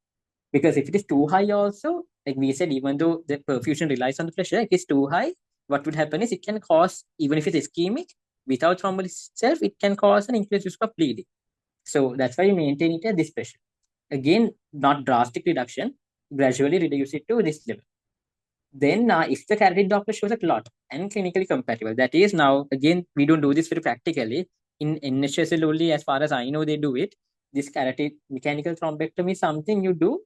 Speaker 1: Because if it is too high also, like we said, even though the perfusion relies on the pressure, if it's too high, what would happen is it can cause, even if it's ischemic, without thrombolysis itself, it can cause an increased risk of bleeding. So that's why we maintain it at this pressure. Again, not drastic reduction, gradually reduce it to this level. Then if the carotid Doppler shows a clot and clinically compatible, that is, now again we don't do this very practically. In NHSL only, as far as I know, they do it. This carotid mechanical thrombectomy is something you do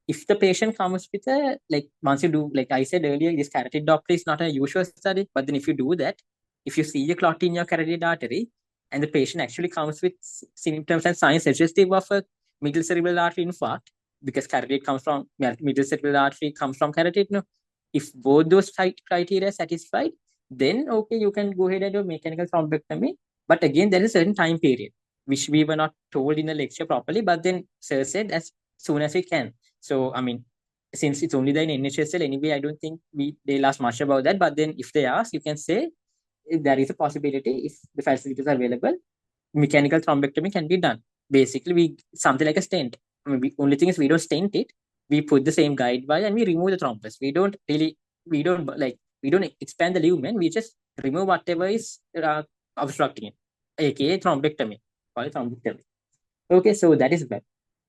Speaker 1: if the patient comes with a, like, once you do, like I said earlier, this carotid Doppler is not a usual study, but then if you do that, if you see a clot in your carotid artery and the patient actually comes with symptoms and signs suggestive of a middle cerebral artery infarct, because carotid comes from, middle cerebral artery comes from carotid, no? If both those criteria are satisfied, then okay, you can go ahead and do mechanical thrombectomy. But again, there is a certain time period which we were not told in the lecture properly. But then sir said as soon as we can. So I mean, since it's only there in NHSL anyway, I don't think they'll ask much about that. But then if they ask, you can say if there is a possibility if the facilities are available, mechanical thrombectomy can be done. Basically, we something like a stent. I mean, only thing is we don't stent it. We put the same guide wire and we remove the thrombus. We don't expand the lumen. We just remove whatever is obstructing it, aka thrombectomy. Call it thrombectomy. Okay, so that is bad.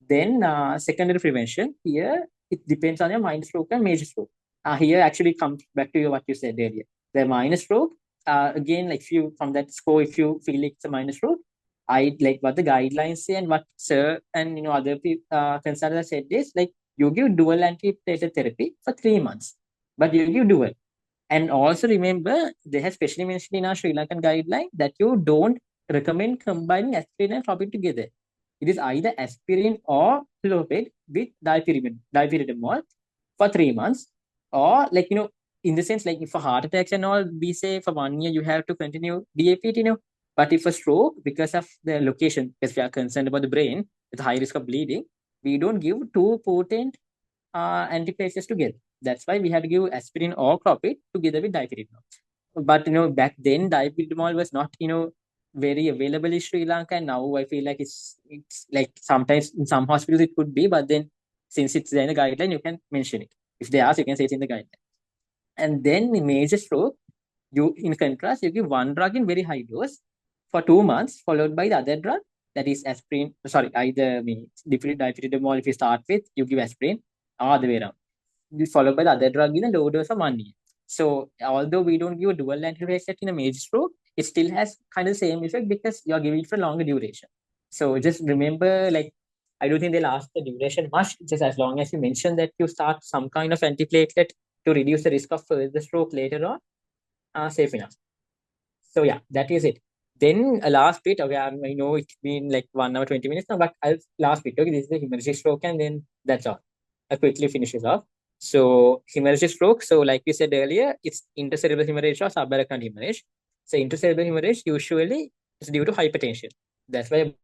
Speaker 1: Then secondary prevention here, it depends on your minor stroke and major stroke. Here actually comes back to what you said earlier. The minor stroke, again, like if you from that score, if you feel like it's a minor stroke, I like what the guidelines say and what sir and other consultants said is like you give dual antiplatelet therapy for 3 months, but you give dual. And also remember, they have specially mentioned in our Sri Lankan guideline that you don't recommend combining aspirin and clopid together. It is either aspirin or clopid with dipyridamole for 3 months, or like in the sense like if for heart attacks and all, we say for 1 year you have to continue DAPT. But if a stroke, because of the location, because we are concerned about the brain with high risk of bleeding, we don't give two potent antiplatelets together. That's why we had to give aspirin or clopid together with dipyridamole. But back then dipyridamole was not very available in Sri Lanka, and now I feel like it's like sometimes in some hospitals it could be, but then since it's there in the guideline, you can mention it. If they ask, you can say it's in the guideline. And then in major stroke, you in contrast, you give one drug in very high dose for 2 months, followed by the other drug that is aspirin. Sorry, either dipyridamole if you start with, you give aspirin, or the way around. Followed by the other drug in a low dose of 1 year. So although we don't give a dual antiplatelet in a major stroke, it still has kind of the same effect because you're giving it for longer duration. So just remember, like, I don't think they'll ask the duration much, just as long as you mention that you start some kind of antiplatelet to reduce the risk of further stroke later on, safe enough. So yeah, that is it. Then a last bit, okay, I know it's been like 1 hour, 20 minutes now, but I'll last bit, okay, this is the hemorrhagic stroke and then that's all. I'll quickly finish this off. So hemorrhagic stroke, so like we said earlier, it's intracerebral hemorrhage or subarachnoid hemorrhage. So intracerebral hemorrhage usually is due to hypertension. That's why